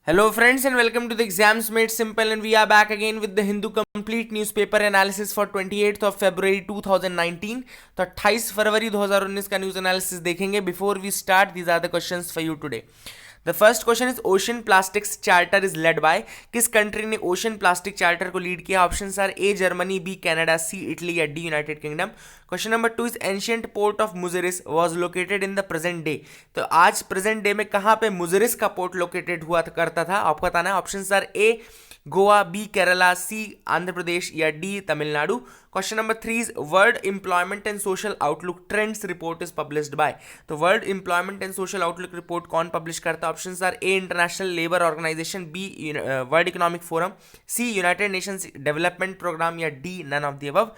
Hello friends and welcome to the Exams Made Simple, and we are back again with the Hindu complete newspaper analysis for 28th of February 2019. तो 28 फरवरी 2019 का news analysis देखेंगे. Before we start, these are the questions for you today. The first question is ocean plastics charter is led by. किस country ने ocean plastic charter को lead किया? Option are a Germany, b Canada, c Italy या d United Kingdom. Question number 2 is ancient port of Muziris was located in the present day. तो आज present day में कहां पे मुजिरिस का पोर्ट लोकेटेड हुआ करता था? आपको बताना है. Option are a Goa, b Kerala, c Andhra Pradesh या d Tamil Nadu. Question number 3 is world employment and social outlook trends report is published by. तो world employment and social outlook report कौन पब्लिश करता है? Options are a international labour organization, b world economic forum, c united nations development program या d none of the above.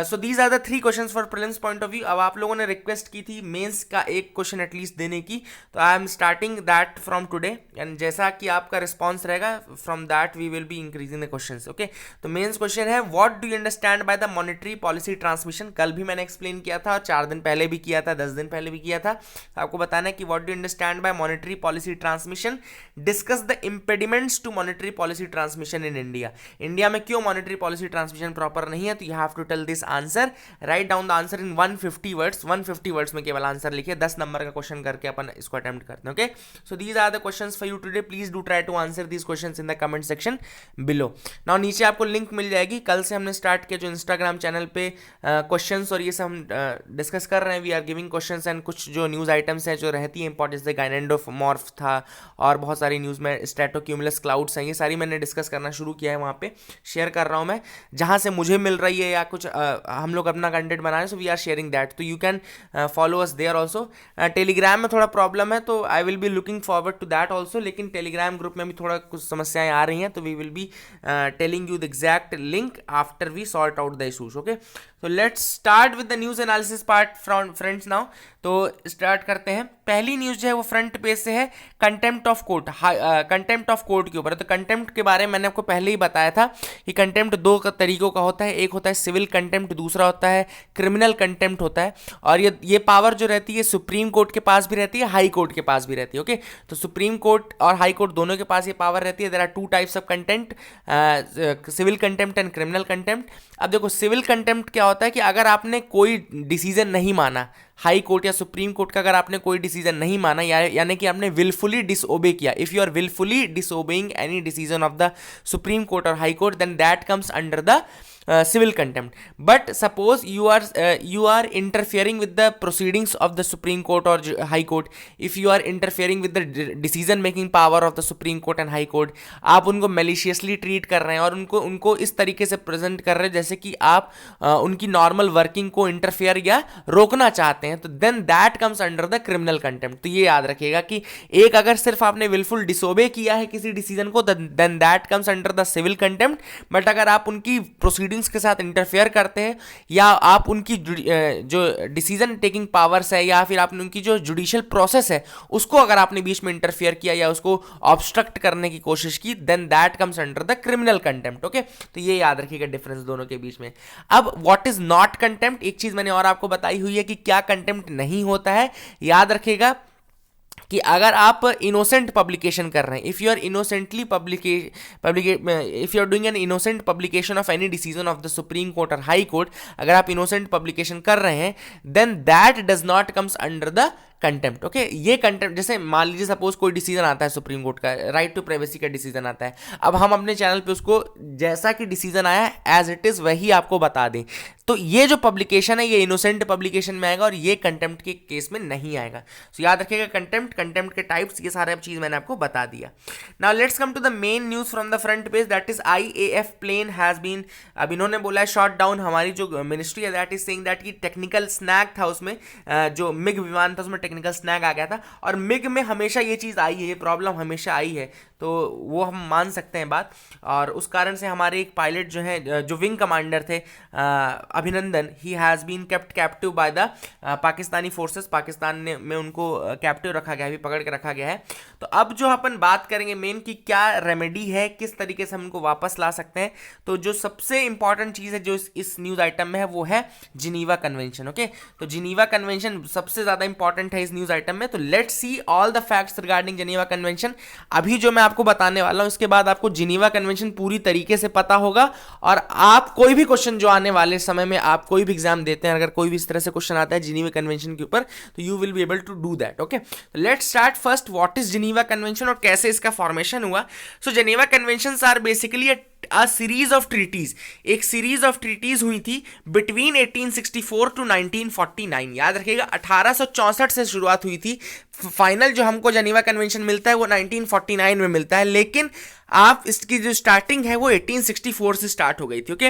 So these are the 3 questions for prelims point of view. अब आप लोगों ने request की थी mains का एक question at least देने की, तो I am starting that from today, and जैसा कि आपका रिस्पॉन्स रहेगा from that we will be increasing the questions. Okay, तो मेंस क्वेश्चन है what do you understand by the monetary policy transmission. कल भी मैंने एक्सप्लेन किया था और 4 दिन पहले भी किया था, 10 दिन पहले भी किया था. तो आपको बताना है कि what do you understand by monetary policy transmission. Discuss the impediments to monetary policy transmission in India. India में क्यों मॉनेटरी पॉलिसी ट्रांसमिशन प्रॉपर नहीं है? तो you have to tell this answer. Write down the answer in 150 words. 150 words में केवल answer लिखिए. 10 number का question करके अपन इसको अटेम्प्ट करते हैं. Okay, so these are the questions for you today. Please do try to answer these questions in the comment section below. Now नीचे आपको लिंक मिल जाएगी. कल से हमने स्टार्ट किया जो इंस्टाग्राम चैनल पे क्वेश्चंस और ये सब हम डिस्कस कर रहे हैं. We are giving questions and कुछ जो न्यूज आइटम्स हैं जो रहती है इंपॉर्टेंट, जैसे गाइनेंडोमॉर्फ था और बहुत सारी न्यूज में स्ट्रेटोक्यूमुलस क्लाउड्स हैं, ये सारी मैंने डिस्कस करना शुरू किया है. वहाँ पे शेयर कर रहा हूँ मैं, जहाँ से मुझे मिल रही है या कुछ हम लोग अपना कंटेंट बना रहे हैं. So we are sharing that, तो you can follow us there also. Telegram में थोड़ा प्रॉब्लम है, तो I will be looking forward to that also. लेकिन टेलीग्राम ग्रुप में भी थोड़ा कुछ समस्याएं आ रही हैं, तो we will be telling you the exact link after we sort out the issues. Okay, तो let's start with the news analysis part from friends. Now तो स्टार्ट करते हैं. पहली न्यूज जो है वो फ्रंट पेज से है, contempt of court. Contempt of court के ऊपर. तो कंटेम्प्ट के बारे में मैंने आपको पहले ही बताया था कि कंटेम्प्ट 2 तरीकों का होता है. एक होता है सिविल कंटेम्प्ट, दूसरा होता है क्रिमिनल कंटेम्प्ट होता है. और ये पावर जो रहती है सुप्रीम कोर्ट के पास भी रहती है, हाई कोर्ट के पास भी रहती है. ओके, तो सुप्रीम कोर्ट और हाई कोर्ट दोनों के पास ये पावर रहती है. There are 2 types of contempt, civil contempt and criminal contempt. अब देखो सिविल कंटेम्प्ट क्या होता है कि अगर आपने कोई डिसीजन नहीं माना, हाई कोर्ट या सुप्रीम कोर्ट का अगर आपने कोई डिसीजन नहीं माना, यानी कि आपने विलफुली डिसओबे किया, if you are willfully disobeying any decision of the supreme court और high court, then that comes under the civil contempt. But suppose you are interfering with the proceedings of the Supreme Court or High Court. If you are interfering with the decision making power of the Supreme Court and High Court, आप उनको maliciously treat कर रहे हैं और उनको इस तरीके से प्रेजेंट कर रहे हैं जैसे कि आप उनकी नॉर्मल वर्किंग को इंटरफेयर या रोकना चाहते हैं, तो then that comes under the criminal contempt. तो ये याद रखिएगा कि एक अगर सिर्फ आपने विलफुल डिसोबे किया है किसी डिसीजन को, then that comes under the civil contempt. But अगर आप उनकी प्रोसीडिंग के साथ इंटरफेयर करते हैं या आप उनकी जो डिसीजन टेकिंग पावर्स है या फिर आपने उनकी जो जुडिशियल प्रोसेस है उसको अगर आपने बीच में इंटरफेयर किया या उसको ऑब्स्ट्रक्ट करने की कोशिश की, then that comes under the criminal contempt. Okay, तो ये याद रखिएगा डिफरेंस दोनों के बीच में. अब व्हाट इज नॉट कंटेम्प्ट, एक चीज मैंने और आपको बताई हुई है कि क्या कंटेम्प्ट नहीं होता है. याद रखिएगा कि अगर आप इनोसेंट पब्लिकेशन कर रहे हैं, if you are innocently if you are doing an innocent publication of any decision of the supreme court और हाई कोर्ट, अगर आप इनोसेंट पब्लिकेशन कर रहे हैं, then that does not comes under the contempt. Okay, ये contempt जैसे मान लीजिए सपोज कोई डिसीजन आता है सुप्रीम कोर्ट का, राइट टू प्राइवेसी का डिसीजन आता है. अब हम अपने चैनल पे उसको जैसा कि डिसीजन आया एज इट इज वही आपको बता दें, तो ये जो पब्लिकेशन है ये इनोसेंट पब्लिकेशन में आएगा और ये कंटेम्प्ट के केस में नहीं आएगा. सो याद रखिएगा कंटेम्प्ट के टाइप्स, ये सारे चीज मैंने आपको बता दिया. Now let's come to the main news from the front page, that is IAF plane has been, अब इन्होंने बोला है शॉट डाउन. हमारी जो मिनिस्ट्री है दैट इज सेइंग दैट कि टेक्निकल स्नैग था उसमें, जो मिग विमान था उसमें टेक्निकल स्नैग आ गया था. और मिग में हमेशा ये चीज़ आई है, ये प्रॉब्लम हमेशा आई है, तो वो हम मान सकते हैं बात. और उस कारण से हमारे एक पायलट जो है, जो विंग कमांडर थे Abhinandan, he has been kept captive by the Pakistani forces. Pakistan में उनको कैप्टिव रखा गया है, अभी पकड़ के रखा गया है. तो अब जो अपन बात करेंगे मेन की क्या रेमेडी है, किस तरीके से हम उनको वापस ला सकते हैं. तो जो सबसे इंपॉर्टेंट चीज़ है जो इस न्यूज़ आइटम में है वो है जिनीवा कन्वेंशन. ओके, तो जिनीवा कन्वेंशन सबसे ज़्यादा इंपॉर्टेंट है है इस न्यूज आइटम में। तो let's see all the facts regarding Geneva convention. अभी जो मैं आपको बताने वाला हूं उसके बाद आपको जिनेवा कन्वेंशन पूरी तरीके से पता होगा, और आप कोई भी क्वेश्चन जो आने वाले समय में आप कोई भी एग्जाम देते हैं, अगर कोई भी इस तरह से क्वेश्चन आता है जिनेवा कन्वेंशन के ऊपर, तो you will be able to do that. Okay, let's start first, what is Geneva convention और कैसे इसका फॉर्मेशन हुआ। So Geneva conventions are basically a series of treaties, एक सीरीज ऑफ ट्रीटीज हुई थी बिटवीन 1864 टू 1949। याद रखिएगा 1864 से शुरुआत हुई थी। फाइनल जो हमको जिनेवा कन्वेंशन मिलता है वो 1949 में मिलता है, लेकिन आप इसकी जो स्टार्टिंग है वो 1864 से स्टार्ट हो गई थी। ओके,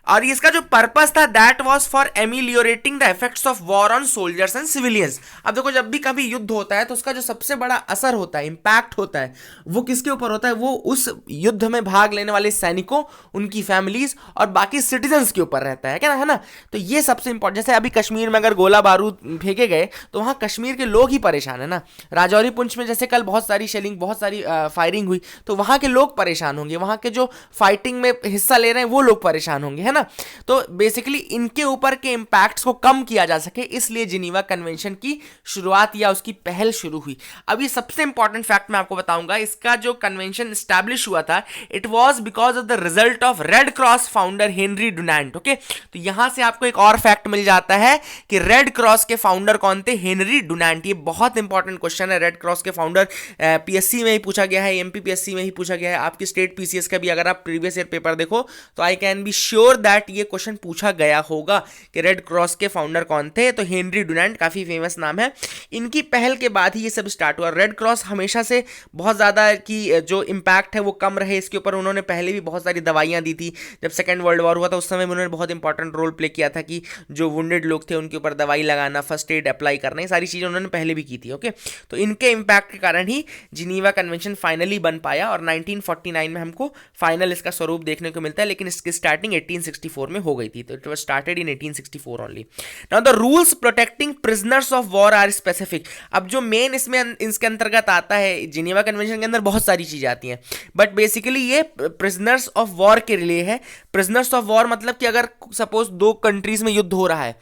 और इसका जो पर्पस था that was for ameliorating the effects of war on soldiers and civilians. अब देखो, जब भी कभी युद्ध होता है तो उसका जो सबसे बड़ा असर होता है, इंपैक्ट होता है, वो किसके ऊपर होता है? वो उस युद्ध में भाग लेने वाले सैनिकों, उनकी फैमिलीज और बाकी सिटीजन्स के ऊपर रहता है, क्या है ना। तो ये सबसे इंपॉर्टेंट, जैसे अभी कश्मीर में अगर गोला बारूद फेंके गए तो वहां कश्मीर के लोग ही परेशान है ना। राजौरी पुंछ में जैसे कल बहुत सारी शेलिंग, बहुत सारी फायरिंग हुई, तो वहां के लोग परेशान होंगे, वहां के जो फाइटिंग में हिस्सा ले रहे हैं वो लोग परेशान होंगे, है ना। तो बेसिकली इनके ऊपर के इंपैक्ट्स को कम किया जा सके, इसलिए जिनेवा कन्वेंशन की शुरुआत या उसकी पहल शुरू हुई। अब ये सबसे इंपॉर्टेंट फैक्ट मैं आपको बताऊंगा, इसका जो कन्वेंशन स्टैब्लिश हुआ था, it was because of the result of red cross founder Henry Dunant. Okay, तो यहां से आपको एक और फैक्ट मिल जाता है कि रेड क्रॉस के फाउंडर कौन थे? Henry Dunant. ये बहुत इंपॉर्टेंट क्वेश्चन है। रेड क्रॉस के फाउंडर पीएससी में ही पूछा गया है, एमपीपीएससी में ही पूछा गया है, आपकी स्टेट पीसीएस का भी अगर आप प्रीवियस ईयर पेपर देखो तो I can be sure that ये क्वेश्चन पूछा गया होगा कि रेड क्रॉस के फाउंडर कौन थे। तो हेनरी डुनांट काफी फेमस नाम है, इनकी पहल के बाद ही ये सब स्टार्ट हुआ। रेड क्रॉस हमेशा से बहुत ज्यादा की जो इंपैक्ट है वो कम रहे इसके ऊपर, उन्होंने पहले भी बहुत सारी दवाइयां दी थी। जब सेकेंड वर्ल्ड वॉर हुआ था उस समय उन्होंने बहुत इंपॉर्टेंट रोल प्ले किया था कि जो वुंडेड लोग थे उनके ऊपर दवाई लगाना, फर्स्ट एड अप्लाई करना, ये सारी चीजें उन्होंने पहले भी की थी। ओके, तो इनके इंपैक्ट के कारण ही जिनेवा कन्वेंशन फाइनली बन पाया और 1949 में हमको फाइनल इसका स्वरूप देखने को मिलता है, लेकिन इसकी स्टार्टिंग 1864 में हो गई थी। तो it was started in 1864 only. Now the rules protecting prisoners of war are specific. अब जो मेन इसमें इसके अंतर्गत आता है, जिनेवा कन्वेंशन के अंदर बहुत सारी चीजें आती हैं, बट बेसिकली ये प्रिजनर्स ऑफ वॉर के लिए है। प्रिजनर्स ऑफ वॉर मतलब कि अगर सपोज दो कंट्रीज में युद्ध हो रहा है,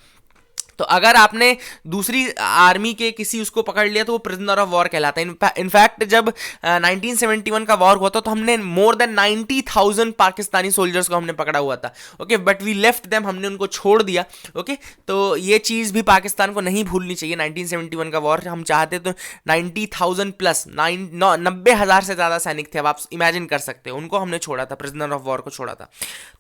तो अगर आपने दूसरी आर्मी के किसी उसको पकड़ लिया तो वो प्रिजनर ऑफ वॉर कहलाता है। इनफैक्ट जब 1971 का वॉर हुआ था तो हमने मोर देन 90,000 पाकिस्तानी सोल्जर्स को हमने पकड़ा हुआ था। Okay, but we left them, हमने उनको छोड़ दिया। ओके, तो ये चीज़ भी पाकिस्तान को नहीं भूलनी चाहिए। 1971 का वॉर हम चाहते तो 90,000 प्लस 90,000 से ज़्यादा सैनिक थे, अब आप इमेजिन कर सकते हो, उनको हमने छोड़ा था, प्रिजनर ऑफ वॉर को छोड़ा था।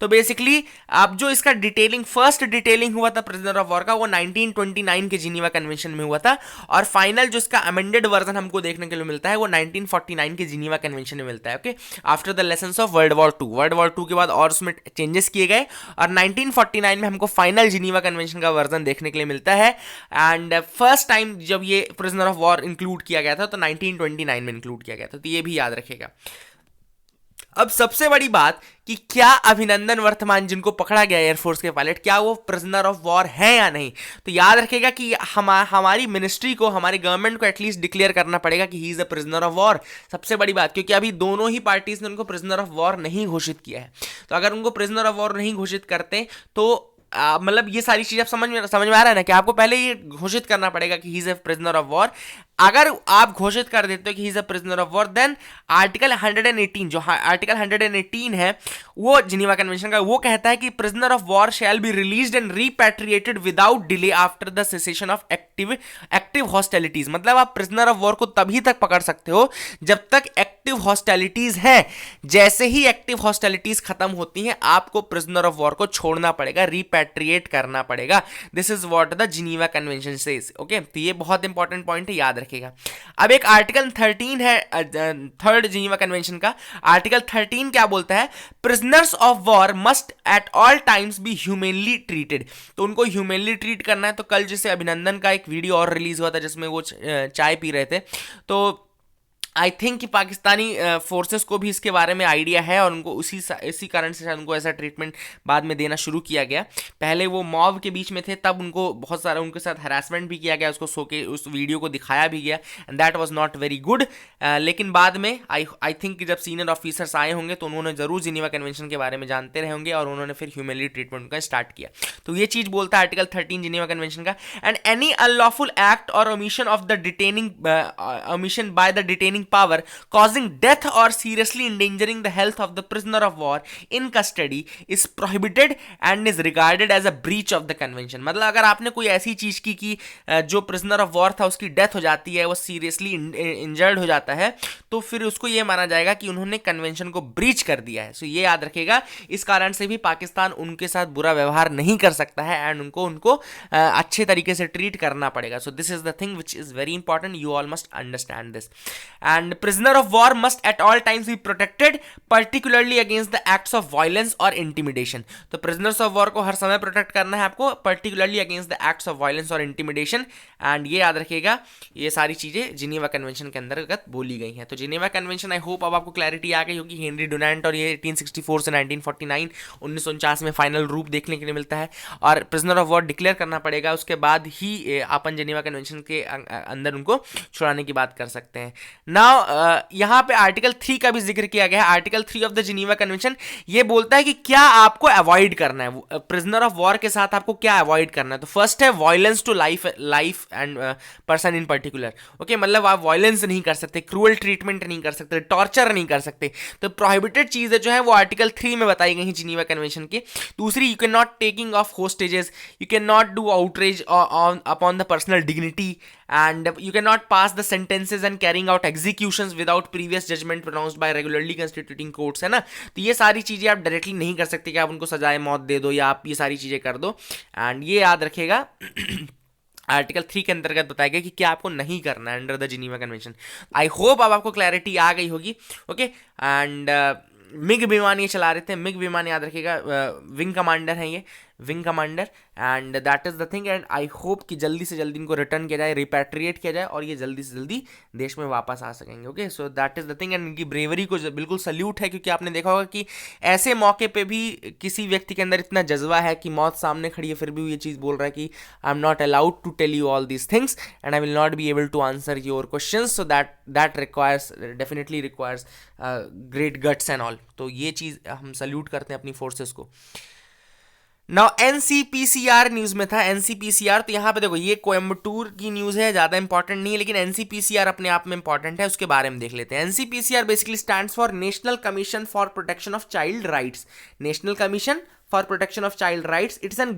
तो बेसिकली अब जो इसका डिटेलिंग, फर्स्ट डिटेलिंग हुआ था प्रिजनर ऑफ वॉर का, वो 1929 के जिनेवा कन्वेंशन में हुआ था, और फाइनल जो इसका अमेंडेड वर्जन हमको देखने के लिए मिलता है वो 1949 के जिनेवा कन्वेंशन में मिलता है। Okay, after the lessons of world war 2, world war 2 के बाद और उसमें चेंजेस किए गए और 1949 में हमको फाइनल जिनेवा कन्वेंशन का वर्जन देखने के लिए मिलता है। एंड फर्स्ट टाइम जब ये प्रिजनर ऑफ वॉर इंक्लूड किया गया था तो 1929 में इंक्लूड किया गया था, तो ये भी याद रखेगा। अब सबसे बड़ी बात कि क्या अभिनंदन वर्तमान, जिनको पकड़ा गया एयरफोर्स के पायलट, क्या वो प्रिजनर ऑफ वॉर है या नहीं? तो याद रखेगा कि हमारी मिनिस्ट्री को, हमारी गवर्नमेंट को एटलीस्ट डिक्लेयर करना पड़ेगा कि he is a prisoner of war. सबसे बड़ी बात, क्योंकि अभी दोनों ही पार्टीज ने उनको प्रिजनर ऑफ वॉर नहीं घोषित किया है। तो अगर उनको प्रिजनर ऑफ वॉर नहीं घोषित करते तो मतलब ये सारी चीज आप समझ में आ रहा है ना कि आपको पहले ये घोषित करना पड़ेगा कि he is a prisoner of war. अगर आप घोषित कर देते हो कि he is a prisoner of war, then article 118, जो आर्टिकल 118 है वो जिनेवा कन्वेंशन का, वो कहता है कि prisoner of war shall be released and repatriated without delay after the cessation of active hostilities. मतलब आप प्रिजनर ऑफ वॉर को तभी तक पकड़ सकते हो जब तक एक्टिव हॉस्टिलिटीज है। जैसे ही एक्टिव हॉस्टिलिटीज खत्म होती हैं आपको प्रिजनर ऑफ वॉर को छोड़ना पड़ेगा, रीपैट्रिएट करना पड़ेगा। This is what the Geneva convention says. Okay, तो ये बहुत इंपॉर्टेंट पॉइंट है, याद रखेगा। अब एक आर्टिकल 13 है थर्ड जिनेवा कन्वेंशन का। आर्टिकल 13 क्या बोलता है? Prisoners of war must at all times be humanely treated. तो उनको ह्यूमेनली ट्रीट करना है। तो कल जैसे अभिनंदन का एक वीडियो और रिलीज हुआ था जिसमें वो चाय पी रहे थे, तो आई थिंक कि पाकिस्तानी फोर्सेस को भी इसके बारे में आइडिया है और उनको इसी कारण से शायद उनको ऐसा ट्रीटमेंट बाद में देना शुरू किया गया। पहले वो मॉब के बीच में थे, तब उनको बहुत सारा उनके साथ हरासमेंट भी किया गया, उसको सो के उस वीडियो को दिखाया भी गया, and that was not very good. लेकिन बाद में आई थिंक कि जब सीनियर ऑफिसर्स आए होंगे तो उन्होंने जरूर जिनेवा कन्वेंशन के बारे में जानते रहे होंगे और उन्होंने फिर ह्यूमैनिटी ट्रीटमेंट का स्टार्ट किया। तो ये चीज़ बोलता है आर्टिकल 13 जिनेवा कन्वेंशन का, एंड एनी अनलॉफुल एक्ट और omission of the detaining omission by the detaining power causing death or seriously endangering the health of the prisoner of war in custody is prohibited and is regarded as a breach of the convention। मतलब अगर आपने कोई ऐसी चीज की कि जो prisoner of war था उसकी डेथ हो जाती है, वो सीरियसली इंजर्ड हो जाता है, तो फिर उसको ये माना जाएगा कि उन्होंने कन्वेंशन को ब्रीच कर दिया है। सो ये याद रखेगा, इस कारण से भी पाकिस्तान उनके साथ बुरा व्यवहार नहीं कर सकता है एंड उनको अच्छे तरीके से ट्रीट करना पड़ेगा। सो this is the thing which is very important, you all must understand this, and prisoner of war must at all times be protected particularly against the acts of violence or intimidation। तो prisoners of war को हर समय protect करना है आपको, particularly against the acts of violence or intimidation, and ये याद रखिएगा, ये सारी चीजें जिनेवा कन्वेंशन के अंतर्गत बोली गई हैं। तो जिनेवा कन्वेंशन आई होप अब आपको क्लैरिटी आ गई होगी। हेनरी डुनांट और ये 1864 से 1949 1949 में फाइनल रूप देखने के लिए मिलता है और प्रिजनर ऑफ वॉर डिक्लेयर करना पड़ेगा, उसके बाद ही अपन जिनेवा कन्वेंशन के अंदर उनको छुड़ाने की बात कर सकते हैं। नाउ यहाँ पे आर्टिकल 3 का भी जिक्र किया गया है। Article 3 of the Geneva convention ये बोलता है कि क्या आपको अवॉइड करना है, प्रिजनर ऑफ वॉर के साथ आपको क्या अवॉइड करना है। तो फर्स्ट है violence to life and person in particular. Okay, मतलब आप वायलेंस नहीं कर सकते, क्रूअल ट्रीटमेंट नहीं कर सकते, टॉर्चर नहीं कर सकते। तो प्रोहिबिटेड चीजें जो है वो आर्टिकल 3 में बताई गई हैं जिनेवा कन्वेंशन की। दूसरी, you can not taking of hostages, you can not do outrage upon the personal dignity, and you cannot pass the sentences and carrying out executions without previous judgment pronounced by regularly constituting courts, है ना। तो ये सारी चीजें आप directly नहीं कर सकते कि आप उनको सजाए मौत दे दो या आप ये सारी चीजें कर दो, एंड ये याद रखेगा आर्टिकल 3 के अंतर्गत बताया गया कि क्या आपको नहीं करना है under the Geneva convention. I hope अब आपको क्लैरिटी आ गई होगी। ओके, एंड मिग विमान ये चला रहे थे, मिग विमान याद रखिएगा, विंग कमांडर हैं ये, wing commander, and that is the thing. And I hope कि जल्दी से जल्दी इनको रिटर्न किया जाए, रिपैट्रिएट किया जाए और ये जल्दी से जल्दी देश में वापस आ सकेंगे। Okay, so that is the thing, and इनकी ब्रेवरी को बिल्कुल सल्यूट है, क्योंकि आपने देखा होगा कि ऐसे मौके पे भी किसी व्यक्ति के अंदर इतना जज्बा है कि मौत सामने खड़ी है, फिर भी वो ये चीज़ बोल रहा है कि I am not allowed to tell you all these things and I will not be able to answer your questions, so that requires, definitely requires great guts and all. तो ये चीज़ हम सल्यूट करते हैं अपनी फोर्सेस को। Now NCPCR news में था, NCPCR, तो यहाँ पे देखो ये कोयम्बटूर की न्यूज है, ज्यादा इंपॉर्टेंट नहीं है, लेकिन एनसीपीसीआर अपने आप में इंपॉर्टेंट है, उसके बारे में देख लेते हैं। NCPCR basically stands for national commission for protection of child rights, national commission for protection of child rights. It's an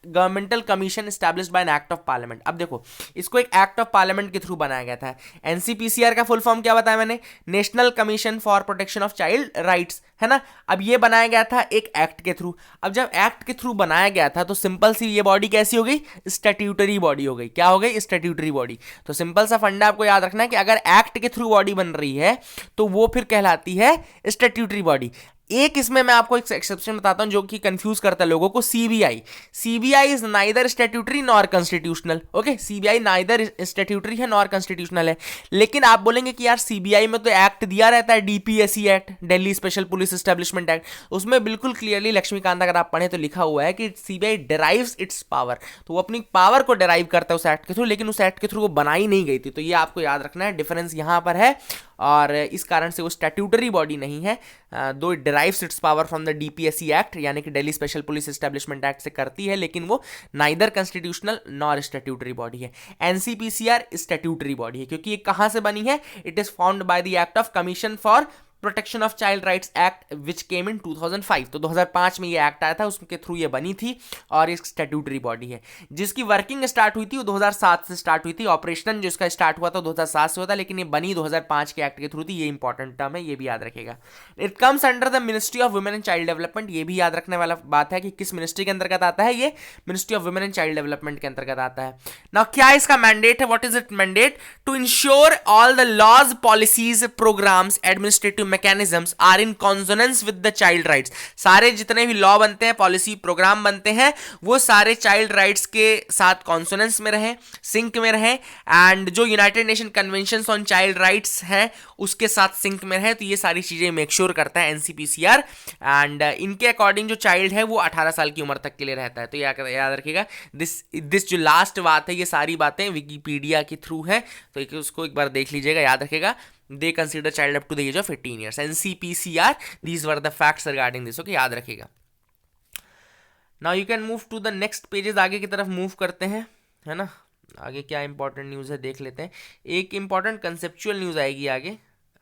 governmental commission established bye an act of parliament. अब देखो, इसको एक एक्ट ऑफ पार्लियामेंट के through बनाया गया था। NCPCR का full form क्या बताया मैंने, national commission for protection of child rights, है ना। अब ये बनाया गया था एक एक्ट के थ्रू। अब जब एक्ट के थ्रू बनाया गया था तो सिंपल सी ये बॉडी कैसी हो गई, स्टैट्यूटरी बॉडी हो गई। क्या हो गई, स्टैट्यूटरी बॉडी। तो सिंपल सा फंडा आपको याद रखना है कि अगर एक्ट के थ्रू बॉडी बन रही है तो वो फिर कहलाती है स्टैट्यूटरी बॉडी। एक इसमें मैं आपको एक एक्सेप्शन बताता हूं जो कि कंफ्यूज करता है लोगों को, CBI. CBI is neither statutory nor constitutional. Okay, CBI neither statutory है नॉर कॉन्स्टिट्यूशनल है। लेकिन आप बोलेंगे कि यार सीबीआई में तो एक्ट दिया रहता है, DPSC act, Delhi special police establishment act, उसमें बिल्कुल क्लियरली लक्ष्मीकांत अगर आप पढ़े तो लिखा हुआ है कि सीबीआई डिराइव्स इट्स पावर। तो वो अपनी पावर को डिराइव करता है उस एक्ट के थ्रू, लेकिन उस एक्ट के थ्रू वो बनाई नहीं गई थी। तो ये आपको याद रखना है, डिफरेंस यहां पर है, और इस कारण से वो स्टैट्यूटरी बॉडी नहीं है, though it derives its power from the DPSC act, यानी कि Delhi special police establishment act से करती है, लेकिन वो neither constitutional nor statutory body है। एनसीपीसीआर स्टैट्यूटरी बॉडी है, क्योंकि ये कहां से बनी है, it is found by the act of commission for protection of child rights act which came in 2005। तो 2005 में ये एक्ट आया था, उसके थ्रू ये बनी थी और एक स्टैट्यूटरी बॉडी है। जिसकी वर्किंग स्टार्ट हुई थी वो 2007 से स्टार्ट हुई थी, ऑपरेशन जिसका स्टार्ट हुआ था 2007 से हुआ था, लेकिन ये बनी 2005 के एक्ट के थ्रू थी। ये इंपॉर्टेंट टर्म है, ये भी याद रखेगा। It comes under the ministry of women and child development. ये भी याद रखने वाला बात है कि किस मिनिस्ट्री के अंतर्गत आता है, ये ministry of women and child development के अंतर्गत आता है। नाउ क्या इसका मैंडेट है, what is it mandate, to ensure all the laws, policies, programmes, administrative mechanisms are in consonance with the child rights. सारे जितने भी लॉ बनते हैं, पॉलिसी प्रोग्राम बनते हैं, वो सारे चाइल्ड राइट्स के साथ कॉन्सोनेंस में रहे, सिंक में रहे, एंड जो united nation convention on child rights है उसके साथ सिंक में रहे. तो ये सारी चीजें मेक श्योर करता है एनसीपीसीआर. एंड इनके अकॉर्डिंग जो चाइल्ड है वो 18 साल की उम्र तक के लिए रहता है. तो याद रखिएगा, दिस जो लास्ट बात है, ये सारी बातें विकिपीडिया के थ्रू है, तो उसको एक बार देख लीजिएगा. याद रखिएगा, they consider child up to the age of 18 years. NCPCR, these were the facts regarding this. Okay, याद रखिएगा. Now you can move to the next pages. आगे की तरफ मूव करते हैं, है ना. आगे क्या इंपॉर्टेंट न्यूज़ है देख लेते हैं. एक इंपॉर्टेंट कंसेप्चुअल न्यूज़ आएगी आगे,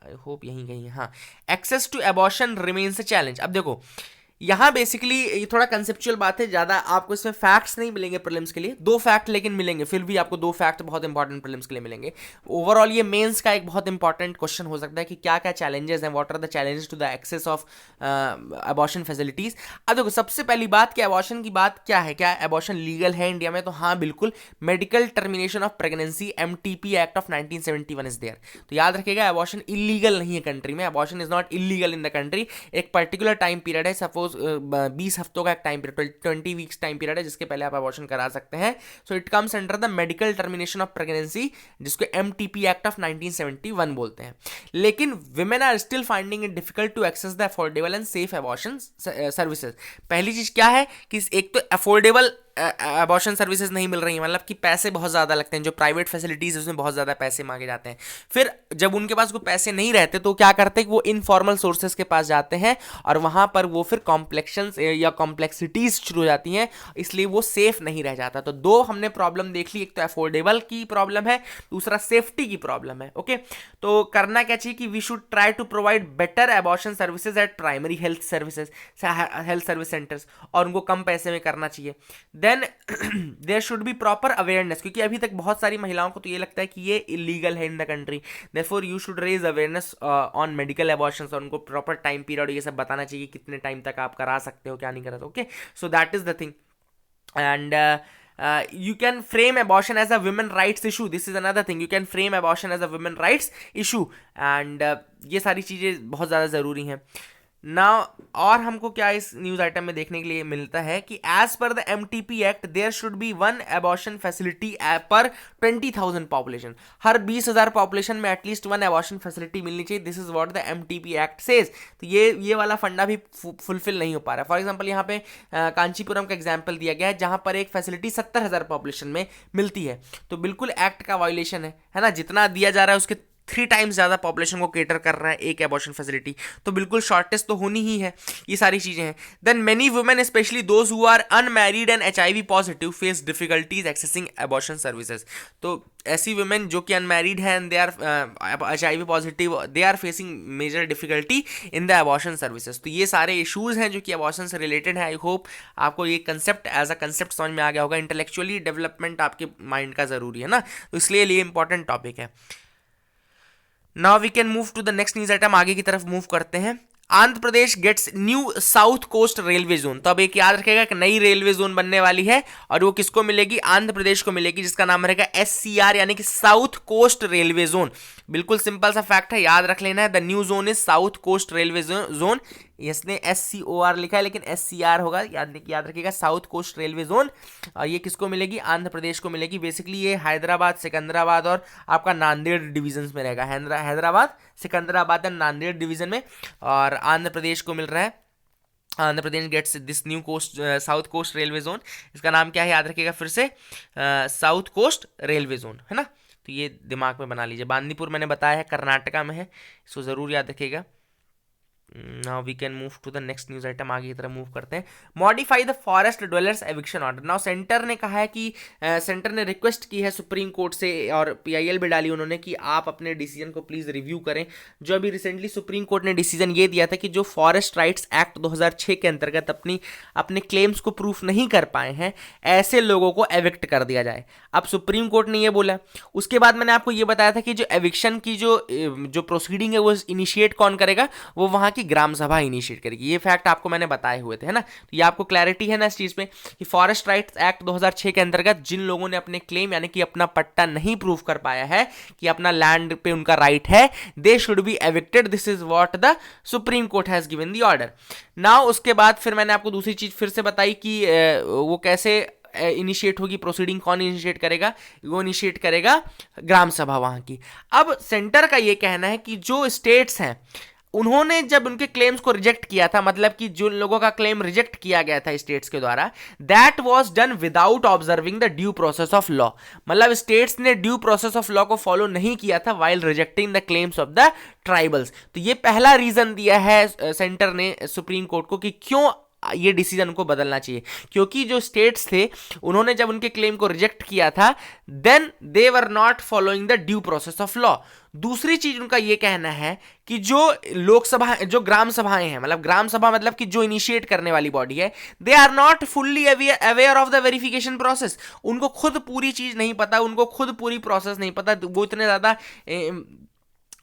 आई होप यहीं कहीं है. हाँ, access to abortion remains a challenge. अब देखो यहाँ बेसिकली ये थोड़ा कंसेप्चुअल बात है, ज़्यादा आपको इसमें फैक्ट्स नहीं मिलेंगे प्रीलिम्स के लिए. 2 फैक्ट लेकिन मिलेंगे, फिर भी आपको 2 फैक्ट बहुत इंपॉर्टेंट प्रीलिम्स के लिए मिलेंगे. ओवरऑल ये मेंस का एक बहुत इंपॉर्टेंट क्वेश्चन हो सकता है कि क्या क्या चैलेंजेस हैं, what are the challenges to the access of abortion facilities. अब देखो, सबसे पहली बात कि अबॉर्शन की बात क्या है, क्या अबॉर्शन लीगल है इंडिया में? तो हाँ, बिल्कुल. Medical termination of pregnancy, MTP act of 1971 is there. तो याद रखिएगा, अबॉर्शन इलीगल नहीं है कंट्री में. Abortion is not illegal in the country. एक पर्टिकुलर टाइम पीरियड है, सपोज 20 हफ्तों का एक time period, 20 weeks time period है, जिसके पहले आप अबॉर्शन करा सकते हैं. So it comes under the medical termination of pregnancy, जिसको MTP एक्ट ऑफ 1971 बोलते हैं. लेकिन women are still finding it difficult to access the affordable and safe abortion services. पहली चीज क्या है कि एक तो अफोर्डेबल अबॉर्शन सर्विसेज नहीं मिल रही है, मतलब कि पैसे बहुत ज़्यादा लगते हैं. जो प्राइवेट फैसिलिटीज़ है उसमें बहुत ज़्यादा पैसे मांगे जाते हैं. फिर जब उनके पास कोई पैसे नहीं रहते तो क्या करते हैं कि वो इनफॉर्मल सोर्सेज के पास जाते हैं, और वहाँ पर वो फिर कॉम्प्लेक्शंस या कॉम्प्लेक्सिटीज़ शुरू हो जाती हैं, इसलिए वो सेफ नहीं रह जाता. तो 2 हमने प्रॉब्लम देख ली, एक तो अफोर्डेबल की प्रॉब्लम है, दूसरा सेफ्टी की प्रॉब्लम है. ओके, तो करना क्या चाहिए कि we should try to provide better abortion services at primary health service centres, और उनको कम पैसे में करना चाहिए. Then there should be proper awareness, क्योंकि अभी तक बहुत सारी महिलाओं को तो ये लगता है कि ये इलीगल है in the country. Therefore you should raise awareness on medical abortions, और उनको प्रॉपर टाइम पीरियड ये सब बताना चाहिए कितने टाइम तक आप करा सकते हो, क्या नहीं करा सकते. Okay, so that is the thing. And you can frame abortion as a women rights issue. This is another thing. You can frame abortion as a women rights issue. And ये सारी चीज़ें बहुत ज़्यादा ज़रूरी हैं. नाउ और हमको क्या इस न्यूज़ आइटम में देखने के लिए मिलता है कि as per the MTP act there should be 1 abortion facility per 20,000 population. हर 20,000 पॉपुलेशन में एटलीस्ट 1 अबॉर्शन फैसिलिटी मिलनी चाहिए. This is what the MTP act says. तो ये वाला फंडा भी फुलफिल नहीं हो पा रहा है. फॉर एग्जाम्पल यहाँ पे कांचीपुरम का एग्जाम्पल दिया गया है, जहाँ पर एक फैसिलिटी 70,000 पॉपुलेशन में मिलती है. तो बिल्कुल एक्ट का वायोलेशन है ना. जितना दिया जा रहा है उसके 3 टाइम्स ज़्यादा पॉपुलेशन को केटर कर रहा है एक एबॉर्शन फैसिलिटी. तो बिल्कुल शॉर्टेज तो होनी ही है. ये सारी चीज़ें हैं. Then many women specially those who are unmarried and HIV positive face difficulties accessing abortion services. तो ऐसी वुमेन जो कि अनमैरिड है and they are HIV positive, they are facing major difficulty in the abortion services. तो ये सारे issues हैं जो कि एबॉर्शन से रिलेटेड है. आई होप आपको ये कंसेप्ट एज अ कंसेप्ट समझ में आ गया होगा. इंटेलेक्चुअली डेवलपमेंट आपके माइंड का ज़रूरी है ना, तो इसलिए ये इंपॉर्टेंट टॉपिक है. Now we can move to the next news item. आगे की तरफ मूव करते हैं. Andhra Pradesh gets new south coast railway zone. तो अब एक याद रखेगा कि नई रेलवे जोन बनने वाली है, और वो किसको मिलेगी? आंध्र प्रदेश को मिलेगी, जिसका नाम रहेगा SCR यानी कि साउथ कोस्ट रेलवे जोन. बिल्कुल सिंपल सा फैक्ट है, याद रख लेना है. The new zone is south coast railway zone. इसने SCOR लिखा है लेकिन SCR होगा, याद रखिएगा. साउथ कोस्ट रेलवे जोन, और ये किसको मिलेगी? आंध्र प्रदेश को मिलेगी. बेसिकली ये हैदराबाद, सिकंदराबाद और आपका नांदेड़ डिवीजन में रहेगा. हैदराबाद, सिकंदराबाद एंड नांदेड़ डिवीजन में, और आंध्र प्रदेश को मिल रहा है. Andhra Pradesh gets this new coast south coast railway zone. इसका नाम क्या है? याद रखिएगा फिर से, साउथ कोस्ट रेलवे जोन, है ना. तो ये दिमाग में बना लीजिए. बांदीपुर मैंने बताया है कर्नाटका में है, इसको ज़रूर याद रखिएगा. Now we can move to the next news item. आगे की तरफ मूव करते हैं. Modify the forest dwellers eviction order. Now centre ने कहा है कि सेंटर ने रिक्वेस्ट की है सुप्रीम कोर्ट से, और PIL भी डाली उन्होंने कि आप अपने डिसीजन को प्लीज़ रिव्यू करें. जो अभी रिसेंटली सुप्रीम कोर्ट ने डिसीजन ये दिया था कि जो फॉरेस्ट राइट्स एक्ट 2006 के अंतर्गत अपने क्लेम्स को प्रूफ नहीं कर पाए हैं, ऐसे लोगों को एविक्ट कर दिया जाए. अब सुप्रीम कोर्ट ने ये बोला. उसके बाद मैंने आपको ये बताया था कि जो एविक्शन की जो प्रोसीडिंग है वो इनिशिएट कौन करेगा? वो वहाँ की ग्राम सभा इनिशिएट करेगी। ये फैक्ट आपको मैंने बताए हुए थे, है ना। तो ये आपको क्लैरिटी है ना इस चीज पे कि फॉरेस्ट राइट्स एक्ट 2006 के अंतर्गत जिन लोगों ने अपने क्लेम यानी कि अपना पट्टा नहीं प्रूव कर पाया है कि अपना लैंड पे उनका राइट है, they should be evicted. This is what the supreme court has given the order. Now उसके बाद फिर मैंने आपको दूसरी चीज फिर से बताई कि वो कैसे इनिशिएट होगी प्रोसीडिंग, कौन इनिशिएट करेगा, वो इनिशिएट करेगा ग्राम सभा वहां की। अब सेंटर का ये कहना है कि जो स्टेट्स हैं उन्होंने जब उनके क्लेम्स को रिजेक्ट किया था, मतलब कि जो लोगों का क्लेम रिजेक्ट किया गया था स्टेट्स के द्वारा, that was done without observing the due process of law. मतलब स्टेट्स ने ड्यू प्रोसेस ऑफ लॉ को फॉलो नहीं किया था while rejecting the claims of the tribals. तो ये पहला रीजन दिया है सेंटर ने सुप्रीम कोर्ट को कि क्यों ये डिसीजन को बदलना चाहिए, क्योंकि जो स्टेट्स थे उन्होंने जब उनके क्लेम को रिजेक्ट किया था then they were not following the due process of law. दूसरी चीज उनका ये कहना है कि जो लोकसभा, जो ग्राम सभाएं हैं, मतलब ग्राम सभा मतलब कि जो इनिशिएट करने वाली बॉडी है, they are not fully aware of the verification process. उनको खुद पूरी चीज नहीं पता, उनको खुद पूरी प्रोसेस नहीं पता, वो इतने ज्यादा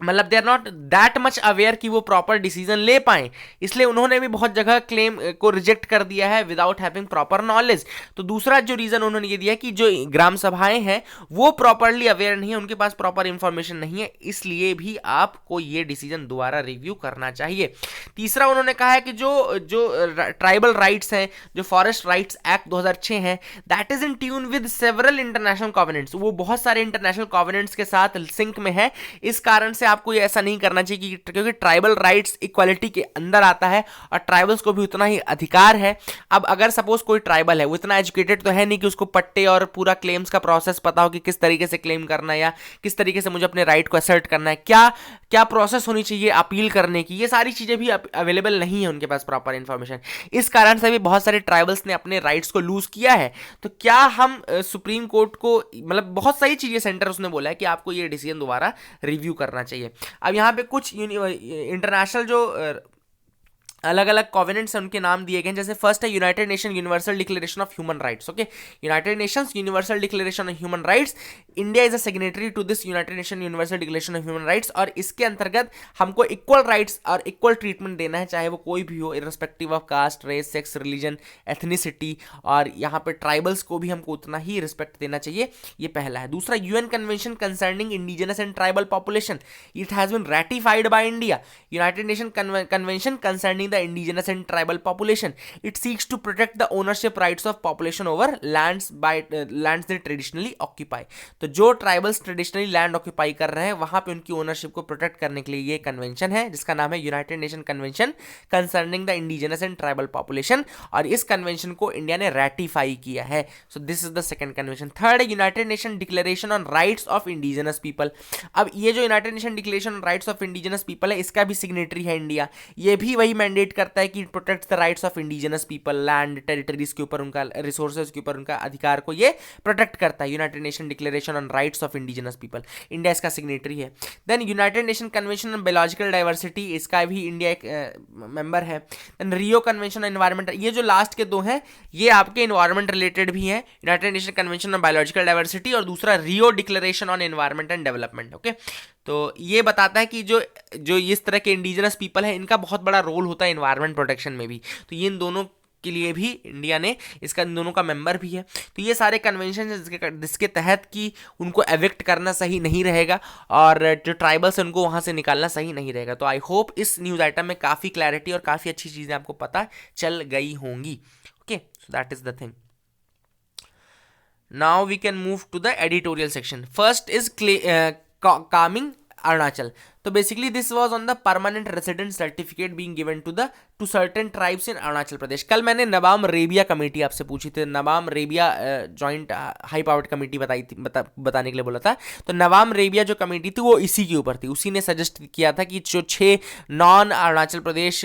मतलब they are not that much aware कि वो प्रॉपर डिसीजन ले पाए, इसलिए उन्होंने भी बहुत जगह क्लेम को रिजेक्ट कर दिया है विदाउट हैविंग प्रॉपर नॉलेज। तो दूसरा जो रीजन उन्होंने ये दिया कि जो ग्राम सभाएं हैं वो प्रॉपरली अवेयर नहीं है, उनके पास प्रॉपर इंफॉर्मेशन नहीं है, इसलिए भी आपको ये डिसीजन दोबारा रिव्यू करना चाहिए। तीसरा उन्होंने कहा है कि जो ट्राइबल राइट्स हैं, जो फॉरेस्ट राइट्स एक्ट 2006 है, that is in tune with several international covenants. वो बहुत सारे इंटरनेशनल कॉवेनेंट्स के साथ सिंक में है, इस कारण से आपको ये ऐसा नहीं करना चाहिए क्योंकि ट्राइबल राइट्स इक्वालिटी के अंदर आता है और ट्राइबल्स को भी उतना ही अधिकार है। अब अगर सपोज कोई ट्राइबल है, वो इतना एजुकेटेड तो है नहीं कि उसको पट्टे और पूरा क्लेम्स का प्रोसेस पता हो कि किस तरीके से क्लेम करना है या किस तरीके से मुझे अपने राइट को असर्ट करना है, क्या प्रोसेस होनी चाहिए अपील करने की, ये सारी चीजें भी अवेलेबल नहीं है उनके पास प्रॉपर इंफॉर्मेशन। इस कारण से भी बहुत सारे ट्राइबल्स ने अपने राइट्स को लूज किया है। तो क्या हम सुप्रीम कोर्ट को, मतलब बहुत सारी चीजें सेंटर उसने बोला है कि आपको ये डिसीजन दोबारा रिव्यू करना चाहिए। अब यहाँ पे कुछ इंटरनेशनल जो अलग अलग कॉवेनेंट्स हैं उनके नाम दिए गए हैं। जैसे फर्स्ट है united nation universal declaration of human rights. Okay, united nations universal declaration of human rights, India is a signatory to this united nation universal declaration of human rights, और इसके अंतर्गत हमको इक्वल राइट्स और equal treatment देना है, चाहे वो कोई भी हो, irrespective of caste, race, sex, religion, ethnicity, और यहाँ पे ट्राइबल्स को भी हमको उतना ही रिस्पेक्ट देना चाहिए। ये पहला है। दूसरा, UN convention concerning indigenous and tribal population, it has been ratified by India. United nation convention concerning the indigenous and tribal population, it seeks to protect the ownership rights of population over lands they traditionally occupy। तो जो tribals traditionally land occupy कर रहे हैं वहां पे उनकी ownership को protect करने के लिए ये कन्वेंशन है जिसका नाम है united nation convention concerning the indigenous and tribal population, और इस कन्वेंशन को इंडिया ने रैटिफाई किया है। So this is the second convention. Third है united nation declaration on rights of indigenous people. अब ये जो united nation declaration on rights of indigenous people है, इसका भी सिग्नेटरी है इंडिया। ये भी वही मैंडेट करता है कि protect the rights of indigenous people, land, territories के ऊपर उनका, रिसोर्सेज के ऊपर उनका अधिकार को ये प्रोटेक्ट करता है। United nation declaration on rights of indigenous people, India इसका सिग्नेटरी है। Then united nation convention on biological diversity, इसका भी इंडिया एक मेंबर है। Then Rio convention on environment, ये जो लास्ट के दो हैं ये आपके एनवायरमेंट रिलेटेड भी है, united nation convention on biological diversity और दूसरा Rio declaration on environment and development. Okay, तो ये बताता है कि जो इस तरह के इंडिजिनस पीपल है इनका बहुत बड़ा रोल होता है एनवायरमेंट प्रोटेक्शन में भी, तो ये इन दोनों के लिए भी इंडिया ने इसका, इन दोनों का मेंबर भी है। तो ये सारे कन्वेंशन है जिसके तहत कि उनको एविक्ट करना सही नहीं रहेगा और जो ट्राइबल्स है उनको वहां से निकालना सही नहीं रहेगा। तो आई होप इस न्यूज आइटम में काफ़ी क्लैरिटी और काफ़ी अच्छी चीज़ें आपको पता चल गई होंगी। Okay, so that is the thing. Now we can move to the editorial section. First is calming Arunachal. So basically this was on the permanent resident certificate being given to certain tribes in Arunachal Pradesh. कल मैंने नवाम Rebia committee आपसे पूछी थी, नवाम Rebia joint high powered committee बताई थी, बताने के लिए बोला था। तो नवाम रेबिया जो कमेटी थी वो इसी के ऊपर थी, उसी ने सजेस्ट किया था कि जो 6 non Arunachal Pradesh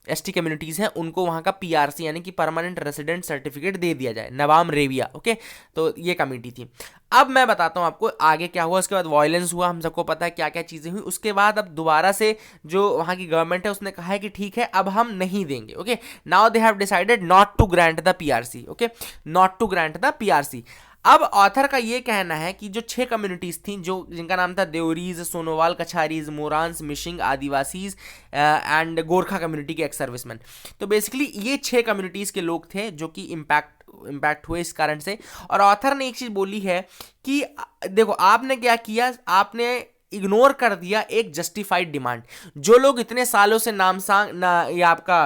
ST communities हैं उनको वहाँ का पीआरसी यानी कि परमानेंट रेसिडेंट सर्टिफिकेट दे दिया जाए, नवाम रेबिया। ओके, तो ये कमेटी थी। अब मैं बताता हूँ आपको आगे क्या हुआ। उसके बाद वायलेंस हुआ, हम सबको पता है क्या क्या चीज़ें हुई। उसके बाद अब दोबारा से जो वहाँ की गवर्नमेंट है उसने कहा है कि ठीक है अब हम नहीं देंगे। Okay, now they have decided not to grant the PRC. Okay, not to grant the PRC. अब ऑथर का ये कहना है कि जो 6 कम्युनिटीज थी, जो जिनका नाम था देवरीज, सोनोवाल, कछारीज, मोरांस, मिशिंग, आदिवासीज एंड गोरखा कम्युनिटी के एक्स सर्विसमैन, तो बेसिकली ये 6 कम्युनिटीज के लोग थे जो कि इम्पैक्ट हुए इस कारण से। और ऑथर ने एक चीज बोली है कि देखो आपने क्या किया, आपने इग्नोर कर दिया एक जस्टिफाइड डिमांड। जो लोग इतने सालों से ये आपका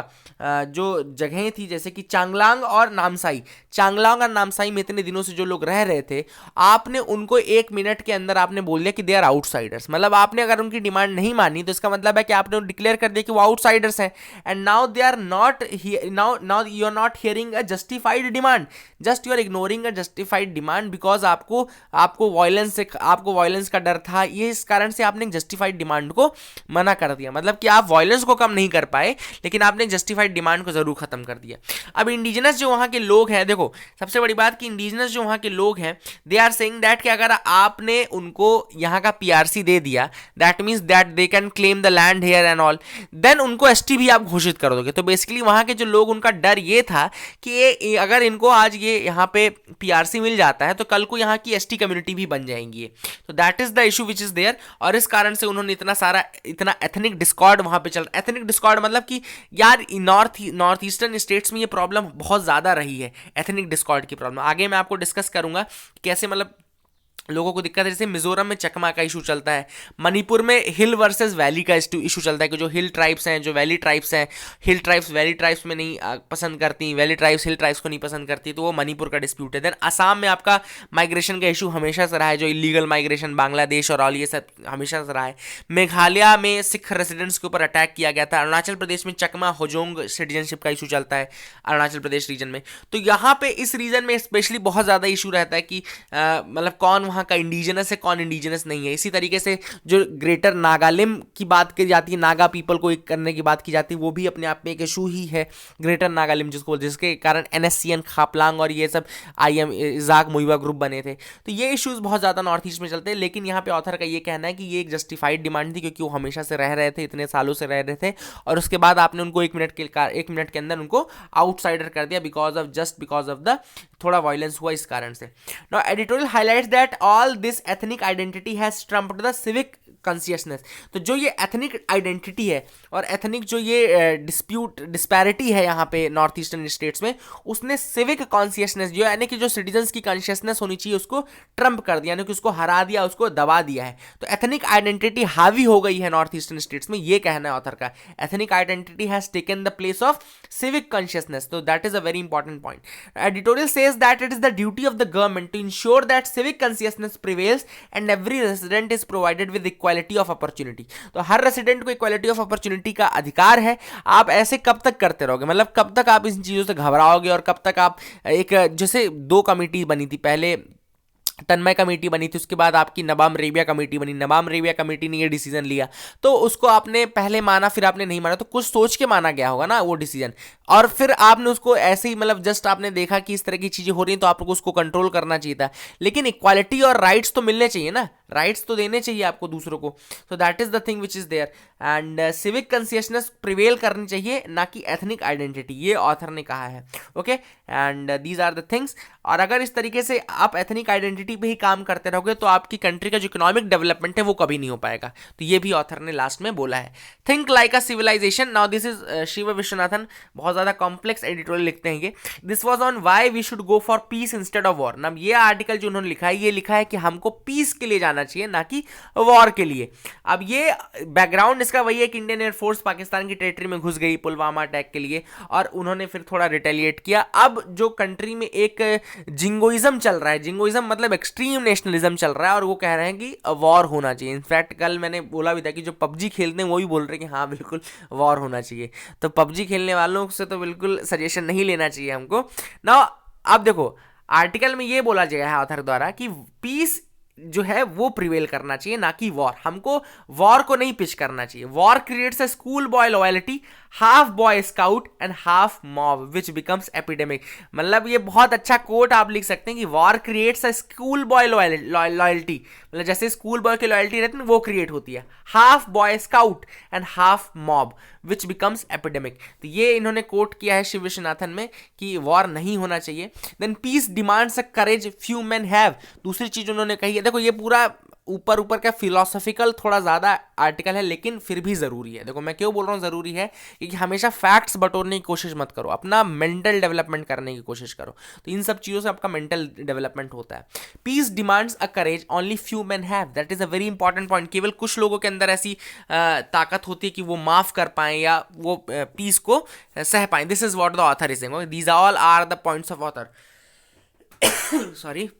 जो जगहें थी जैसे कि चांगलांग और नामसाई, चांगलांग और नामसाई में इतने दिनों से जो लोग रह रहे थे, आपने उनको 1 मिनट के अंदर आपने बोल दिया कि दे आर आउटसाइडर्स। मतलब आपने अगर उनकी डिमांड नहीं मानी तो इसका मतलब है कि आपने डिक्लेयर कर दिया कि वो आउटसाइडर्स हैं, and now they are not, now you are not hearing a justified demand, just you are ignoring a justified demand because आपको वायलेंस का डर था। ये इस कारण से आपने जस्टिफाइड डिमांड को मना कर दिया। मतलब कि आप वायलेंस को कम नहीं कर पाए, लेकिन आपने जस्टिफाइड डिमांड को जरूर खत्म कर दिया। अब इंडिजिनस जो वहां के लोग हैं, देखो सबसे बड़ी बात कि इंडिजिनस जो वहां के लोग हैं, दे आर सेइंग दैट कि अगर आपने उनको यहाँ का पीआरसी दे दिया, that means that they can claim the land here and all, then उनको एसटी भी आप घोषित कर दोगे। तो बेसिकली वहां के जो लोग, उनका डर ये था कि अगर इनको आज ये यहाँ पे पीआरसी मिल जाता है तो कल को यहाँ की एसटी कम्युनिटी भी बन जाएंगी। तो that is the issue which is there, और इस कारण से उन्होंने इतना एथनिक डिस्कॉर्ड वहां पे चल रहा है। एथनिक डिस्कॉर्ड मतलब कि यार नॉर्थ ईस्टर्न स्टेट्स में ये प्रॉब्लम बहुत ज्यादा रही है, एथनिक डिस्कॉर्ड की प्रॉब्लम। आगे मैं आपको डिस्कस करूंगा कैसे मतलब लोगों को दिक्कत है। जैसे मिजोरम में चकमा का इशू चलता है, मणिपुर में हिल वर्सेस वैली का इशू चलता है कि जो हिल ट्राइब्स हैं, जो वैली ट्राइब्स हैं, हिल ट्राइब्स वैली ट्राइब्स में नहीं पसंद करती, वैली ट्राइब्स हिल ट्राइब्स को नहीं पसंद करती, तो वो मणिपुर का डिस्प्यूट है। देन असम में आपका माइग्रेशन का इशू हमेशा से रहा है, जो इलीगल माइग्रेशन बांग्लादेश और ऑल ये सब हमेशा से रहा है। मेघालय में सिख रेसिडेंट्स के ऊपर अटैक किया गया था। अरुणाचल प्रदेश में चकमा होजोंग सिटीजनशिप का इशू चलता है अरुणाचल प्रदेश रीजन में। तो यहाँ पे इस रीजन में स्पेशली बहुत ज़्यादा इशू रहता है कि मतलब कौन वहाँ का इंडिजिनस है, कौन इंडिजिनस नहीं है। इसी तरीके से जो ग्रेटर नागालिम की बात की जाती है, नागा पीपल को एक करने की बात की जाती है, वो भी अपने आप में एक इशू ही है, ग्रेटर नागालिम जिसके कारण एनएससीएन, खापलांग और ये सब आईएम इजाक मुइवा ग्रुप बने थे। तो ये इश्यूज बहुत ज़्यादा नॉर्थ ईस्ट में चलते हैं। लेकिन यहाँ पे ऑथर का ये कहना है कि ये एक जस्टिफाइड डिमांड थी, क्योंकि वो हमेशा से रह रहे थे, इतने सालों से रह रहे थे, और उसके बाद आपने उनको 1 मिनट के अंदर उनको आउटसाइडर कर दिया बिकॉज ऑफ द थोड़ा वायलेंस हुआ इस कारण से। Now editorial highlights that all this ethnic identity has trumped the civic consciousness. तो जो ये एथनिक आइडेंटिटी है और एथनिक जो ये डिस्पैरिटी है यहाँ पे नॉर्थ ईस्टर्न स्टेट्स में, उसने सिविक कॉन्शियसनेस जो यानी कि जो सिटीजन्स की कॉन्शियसनेस होनी चाहिए उसको ट्रम्प कर दिया, यानी कि उसको हरा दिया, उसको दबा दिया है। तो एथनिक आइडेंटिटी हावी हो गई है नॉर्थ ईस्टर्न स्टेट्स में, ये कहना है ऑथर का। Ethnic identity has taken the place of civic consciousness. So that is a very important point. Editorial says that it is the duty of the government to ensure that civic consciousness prevails and every resident is provided with equality of opportunity. तो हर resident को equality of opportunity का अधिकार है। आप ऐसे कब तक करते रहोगे, मतलब कब तक आप इन चीज़ों से घबराओगे, और कब तक आप एक जैसे 2 कमिटी बनी थी, पहले तन्मय कमेटी बनी थी, उसके बाद आपकी नबाम रेबिया कमेटी बनी। नबाम रेबिया कमेटी ने ये डिसीजन लिया तो उसको आपने पहले माना, फिर आपने नहीं माना, तो कुछ सोच के माना गया होगा ना वो डिसीजन, और फिर आपने उसको ऐसे ही मतलब जस्ट आपने देखा कि इस तरह की चीजें हो रही हैं तो आपको उसको कंट्रोल करना चाहिए था। लेकिन इक्वालिटी और राइट्स तो मिलने चाहिए ना, राइट्स तो देने चाहिए आपको दूसरों को। So that is the thing which is there, and civic consciousness prevail करनी चाहिए, ना कि एथनिक आइडेंटिटी, ये ऑथर ने कहा है। Okay, and these are the things. और अगर इस तरीके से आप एथनिक आइडेंटिटी पे ही काम करते रहोगे तो आपकी कंट्री का जो इकोनॉमिक डेवलपमेंट है वो कभी नहीं हो पाएगा। तो ये भी ऑथर ने लास्ट में बोला है। Think like a civilisation. Now this is Shiv Vishwanathan, बहुत ज्यादा कॉम्प्लेक्स एडिटोरियल लिखते हैं ये। This was on why we should go for peace instead of war. Now ये आर्टिकल जो उन्होंने लिखा है, ये लिखा है कि हमको पीस के लिए जाना चाहिए, ना कि वॉर के लिए। अब ये बैकग्राउंड इसका वही है कि इंडियन एयरफोर्स पाकिस्तान की टेरिटरी में घुस गई पुलवामा अटैक के लिए, और उन्होंने फिर थोड़ा रिटेलिएट किया। अब जो कंट्री में एक जिंगोइज्म चल रहा है, जिंगोइज्म मतलब एक्सट्रीम नेशनलिज्म चल रहा है, और वो कह रहे हैं कि वॉर होना चाहिए। इनफैक्ट कल मैंने बोला भी था कि जो पबजी खेलते हैं वो भी बोल रहे हैं कि हाँ बिल्कुल वॉर होना चाहिए। तो पबजी खेलने वालों से तो बिल्कुल सजेशन नहीं लेना चाहिए हमको ना। अब देखो आर्टिकल में ये बोला गया है ऑथर द्वारा कि पीस जो है वो प्रिवेल करना चाहिए, ना कि वॉर। हमको वॉर को नहीं पिच करना चाहिए। War creates a school boy loyalty, half boy scout and half mob which becomes epidemic. मतलब ये बहुत अच्छा कोट आप लिख सकते हैं कि war creates a school boy loyalty, मतलब जैसे स्कूल बॉय की लॉयल्टी रहती है वो क्रिएट होती है, half boy scout and half mob which becomes epidemic. तो ये इन्होंने कोट किया है शिव विश्वनाथन में कि वॉर नहीं होना चाहिए। Then peace demands a courage few man have, दूसरी चीज उन्होंने कही है। देखो ये पूरा ऊपर ऊपर का फिलोसॉफिकल थोड़ा ज़्यादा आर्टिकल है, लेकिन फिर भी ज़रूरी है। देखो मैं क्यों बोल रहा हूँ ज़रूरी है, क्योंकि हमेशा फैक्ट्स बटोरने की कोशिश मत करो, अपना मेंटल डेवलपमेंट करने की कोशिश करो। तो इन सब चीज़ों से आपका मेंटल डेवलपमेंट होता है। Peace demands a courage only few man have, that is a very important point. केवल कुछ लोगों के अंदर ऐसी ताकत होती है कि वो माफ़ कर पाएँ या वो पीस को सह पाएँ। This is what the author is saying, these all are the points of author. Sorry.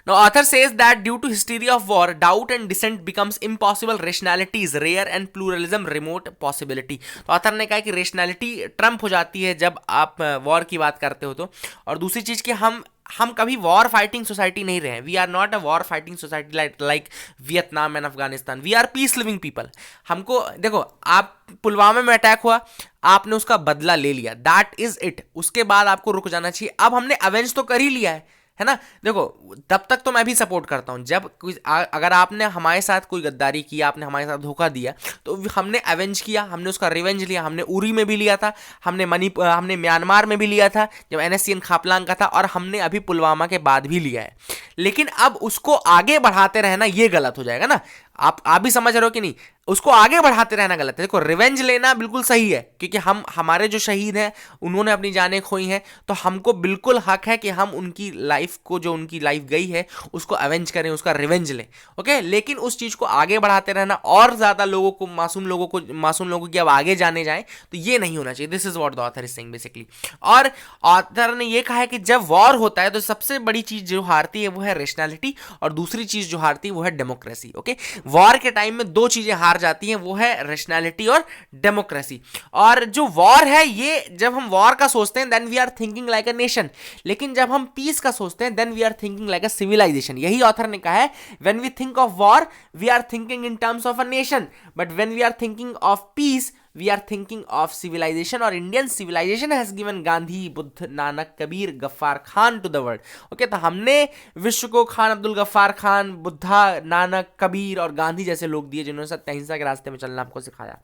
Now, author says that due to hysteria of war, doubt and dissent becomes impossible, rationality is rare and pluralism remote possibility. तो author ने कहा कि rationality Trump हो जाती है जब आप war की बात करते हो तो। और दूसरी चीज़ कि हम कभी वॉर फाइटिंग सोसाइटी नहीं रहे। We are not a war fighting society like Vietnam and Afghanistan. We are peace living people. हमको देखो, आप पुलवामा में अटैक हुआ, आपने उसका बदला ले लिया, दैट इज इट। उसके बाद आपको रुक जाना चाहिए। अब हमने अवेंज तो कर ही लिया है ना। देखो तब तक तो मैं भी सपोर्ट करता हूं, जब अगर आपने हमारे साथ कोई गद्दारी की, आपने हमारे साथ धोखा दिया, तो हमने अवेंज किया, हमने उसका रिवेंज लिया। हमने उरी में भी लिया था, हमने म्यांमार में भी लिया था जब NSCN खापलांग का था, और हमने अभी पुलवामा के बाद भी लिया है। लेकिन अब उसको आगे बढ़ाते रहना ये गलत हो जाएगा ना। आप भी समझ रहे हो कि नहीं? उसको आगे बढ़ाते रहना गलत है। देखो रिवेंज लेना बिल्कुल सही है, क्योंकि हमारे जो शहीद हैं उन्होंने अपनी जानें खोई हैं, तो हमको बिल्कुल हक है कि हम उनकी लाइफ को, जो उनकी लाइफ गई है, उसको अवेंज करें, उसका रिवेंज लें। ओके, लेकिन उस चीज को आगे बढ़ाते रहना और ज्यादा लोगों को, मासूम लोगों की अब आगे जाने जाए, तो ये नहीं होना चाहिए। This is what the author is saying basically. और ऑथर ने ये कहा है कि जब वॉर होता है तो सबसे बड़ी चीज जो हारती है वो है रेशनैलिटी, और दूसरी चीज जो हारती है वो है डेमोक्रेसी। ओके, वॉर के टाइम में दो चीजें हार जाती हैं, वो है रेशनैलिटी और डेमोक्रेसी। और जो वॉर है, ये जब हम वॉर का सोचते हैं then we are thinking like a nation, लेकिन जब हम पीस का सोचते हैं then we are thinking like a civilisation. यही ऑथर ने कहा है, when we think of war we are thinking in terms of a nation, but when we are thinking of peace we are thinking of civilization, और Indian civilization has given Gandhi, Buddha, Nanak, Kabir, Gaffar Khan to the world. Okay, तो हमने विश्व को खान अब्दुल गफ्फार खान, बुद्धा, नानक, कबीर और गांधी जैसे लोग दिए, जिन्होंने सत्य अहिंसा के रास्ते में चलना हमको सिखाया।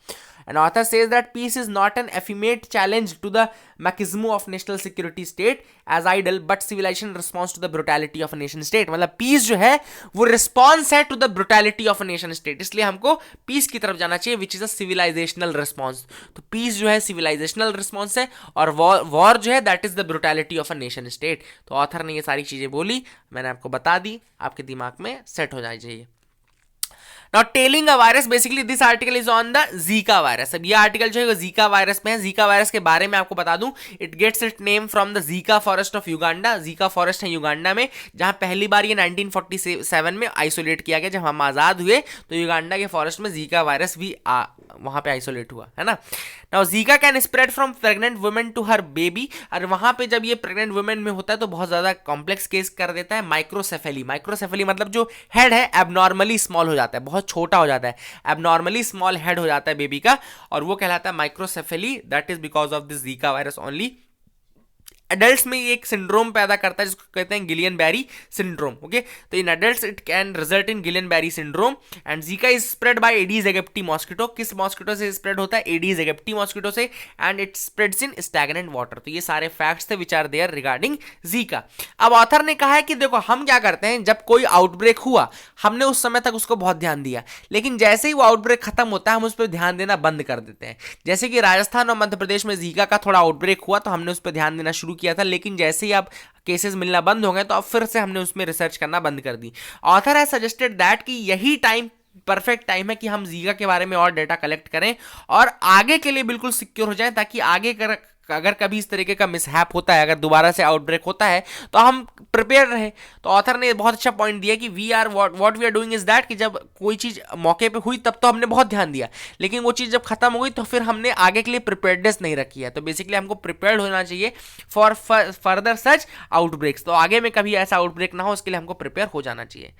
And author says that peace is not an effeminate challenge to the machismo of national security state as ideal, but civilization responds to the brutality of a nation state. मतलब पीस जो है वो रिस्पॉन्स है to the brutality of a nation state, इसलिए हमको peace की तरफ जाना चाहिए, which is a civilisational response. तो पीस जो है सिविलाइजेशनल रिस्पॉन्स है, और वॉर जो है that is the brutality of a nation state. तो ऑथर ने ये सारी चीजें बोली, मैंने आपको बता दी, आपके दिमाग में सेट हो जानी चाहिए। Now telling a virus, basically this article is on the Zika virus. अब ये आर्टिकल जो है वो जीका वायरस में है। जीका वायरस के बारे में आपको बता दूं, it gets it name from the Zika forest of Uganda. Zika forest है युगांडा में, जहां पहली बार ये 1947 में आइसोलेट किया गया। जब हम आजाद हुए तो युगांडा के फॉरेस्ट में जीका वायरस भी वहां पे आइसोलेट हुआ है ना। Now Zika can spread from pregnant women to her baby, और वहां पे जब ये प्रेग्नेंट वुमेन में होता है तो बहुत ज्यादा कॉम्प्लेक्स केस कर देता है। माइक्रोसेफेली, माइक्रोसेफेली मतलब जो हेड है एबनॉर्मली स्मॉल हो जाता है, बहुत छोटा हो जाता है, एबनॉर्मली स्मॉल हेड हो जाता है बेबी का, और वो कहलाता है microcephaly. That is because of this Zika virus only. Adults में ये एक सिंड्रोम पैदा करता है जिसको कहते हैं गिलियन बैरी सिंड्रोम। ओके, तो in adults it can result in Guillain Barre syndrome. And Zika is spread by Aedes aegypti mosquito. किस मॉस्किटो से स्प्रेड होता है? एडीज एगिप्टी मॉस्किटो से। And it spreads in stagnant water. तो ये सारे facts थे which are there regarding Zika. अब ऑथर ने कहा है कि देखो हम क्या करते हैं, जब कोई आउटब्रेक हुआ हमने उस समय तक उसको बहुत ध्यान दिया, लेकिन जैसे ही वो आउटब्रेक खत्म होता है हम उस पर ध्यान देना बंद कर देते हैं। जैसे कि राजस्थान और मध्य प्रदेश में जीका का थोड़ा आउटब्रेक हुआ तो हमने उस पर ध्यान देना शुरू किया था, लेकिन जैसे ही अब केसेस मिलना बंद हो गए तो अब फिर से हमने उसमें रिसर्च करना बंद कर दी। ऑथर हैज सजेस्टेड दैट कि यही टाइम परफेक्ट टाइम है कि हम जीका के बारे में और डेटा कलेक्ट करें और आगे के लिए बिल्कुल सिक्योर हो जाएं, ताकि आगे अगर कभी इस तरीके का मिसहैप होता है, अगर दोबारा से आउटब्रेक होता है तो हम प्रिपेयर रहे। तो ऑथर ने बहुत अच्छा पॉइंट दिया कि what we are doing is that कि जब कोई चीज मौके पे हुई तब तो हमने बहुत ध्यान दिया, लेकिन वो चीज जब खत्म हो गई तो फिर हमने आगे के लिए प्रिपेयर्डनेस नहीं रखी है। तो बेसिकली हमको प्रिपेयर्ड होना चाहिए फॉर फर्दर सच आउटब्रेक्स। तो आगे में कभी ऐसा आउटब्रेक ना हो, उसके लिए हमको प्रिपेयर हो जाना चाहिए।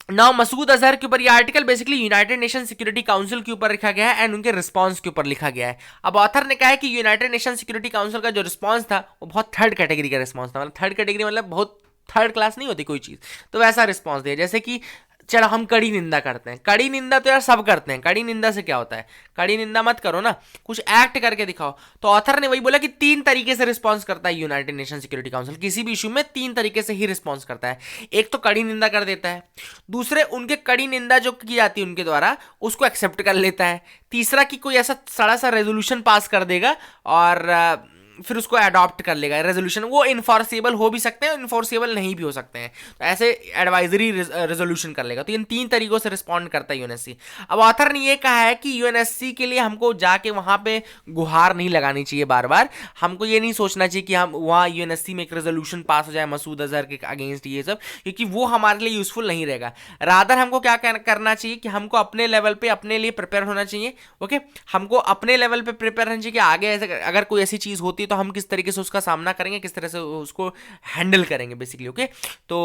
नाउ मसूद अजहर के ऊपर ये article basically United nation security council के ऊपर लिखा गया है एंड उनके रिस्पांस के ऊपर लिखा गया है। अब ऑथर ने कहा है कि यूनाइटेड नेशन सिक्योरिटी काउंसिल का जो रिस्पांस था वो बहुत थर्ड कैटेगरी का रिस्पांस था। मतलब थर्ड कैटेगरी मतलब बहुत थर्ड क्लास नहीं होती कोई चीज़, तो वैसा रिस्पांस दिया। जैसे कि चलो हम कड़ी निंदा करते हैं। कड़ी निंदा तो यार सब करते हैं, कड़ी निंदा से क्या होता है? कड़ी निंदा मत करो ना, कुछ एक्ट करके दिखाओ। तो ऑथर ने वही बोला कि 3 तरीके से रिस्पॉन्स करता है यूनाइटेड नेशन सिक्योरिटी काउंसिल, किसी भी इशू में 3 तरीके से ही रिस्पॉन्स करता है। एक तो कड़ी निंदा कर देता है, दूसरे उनके कड़ी निंदा जो की जाती है उनके द्वारा उसको एक्सेप्ट कर लेता है, तीसरा कि कोई ऐसा सड़ा सा रेजोल्यूशन पास कर देगा और फिर उसको अडॉप्ट कर लेगा रेजोल्यूशन। वो इन्फोर्सेबल हो भी सकते हैं, इन्फोर्सेबल नहीं भी हो सकते हैं, तो ऐसे एडवाइजरी रेजोल्यूशन कर लेगा। तो इन 3 तरीकों से रिस्पॉन्ड करता है यूएनएससी। अब ऑथर ने ये कहा है कि यूएनएससी के लिए हमको जाके वहां पे गुहार नहीं लगानी चाहिए बार बार, हमको ये नहीं सोचना चाहिए कि हम वहाँ यूएनएससी में एक रेजोल्यूशन पास हो जाए मसूद अजहर के अगेंस्ट ये सब, क्योंकि वो हमारे लिए यूजफुल नहीं रहेगा। रादर हमको क्या करना चाहिए कि हमको अपने लेवल पे अपने लिए प्रिपेयर होना चाहिए। ओके, हमको अपने लेवल पे प्रिपेयर होना चाहिए कि आगे ऐसे अगर कोई ऐसी चीज होती तो हम किस तरीके से उसका सामना करेंगे, किस तरह से उसको हैंडल करेंगे बेसिकली। ओके, तो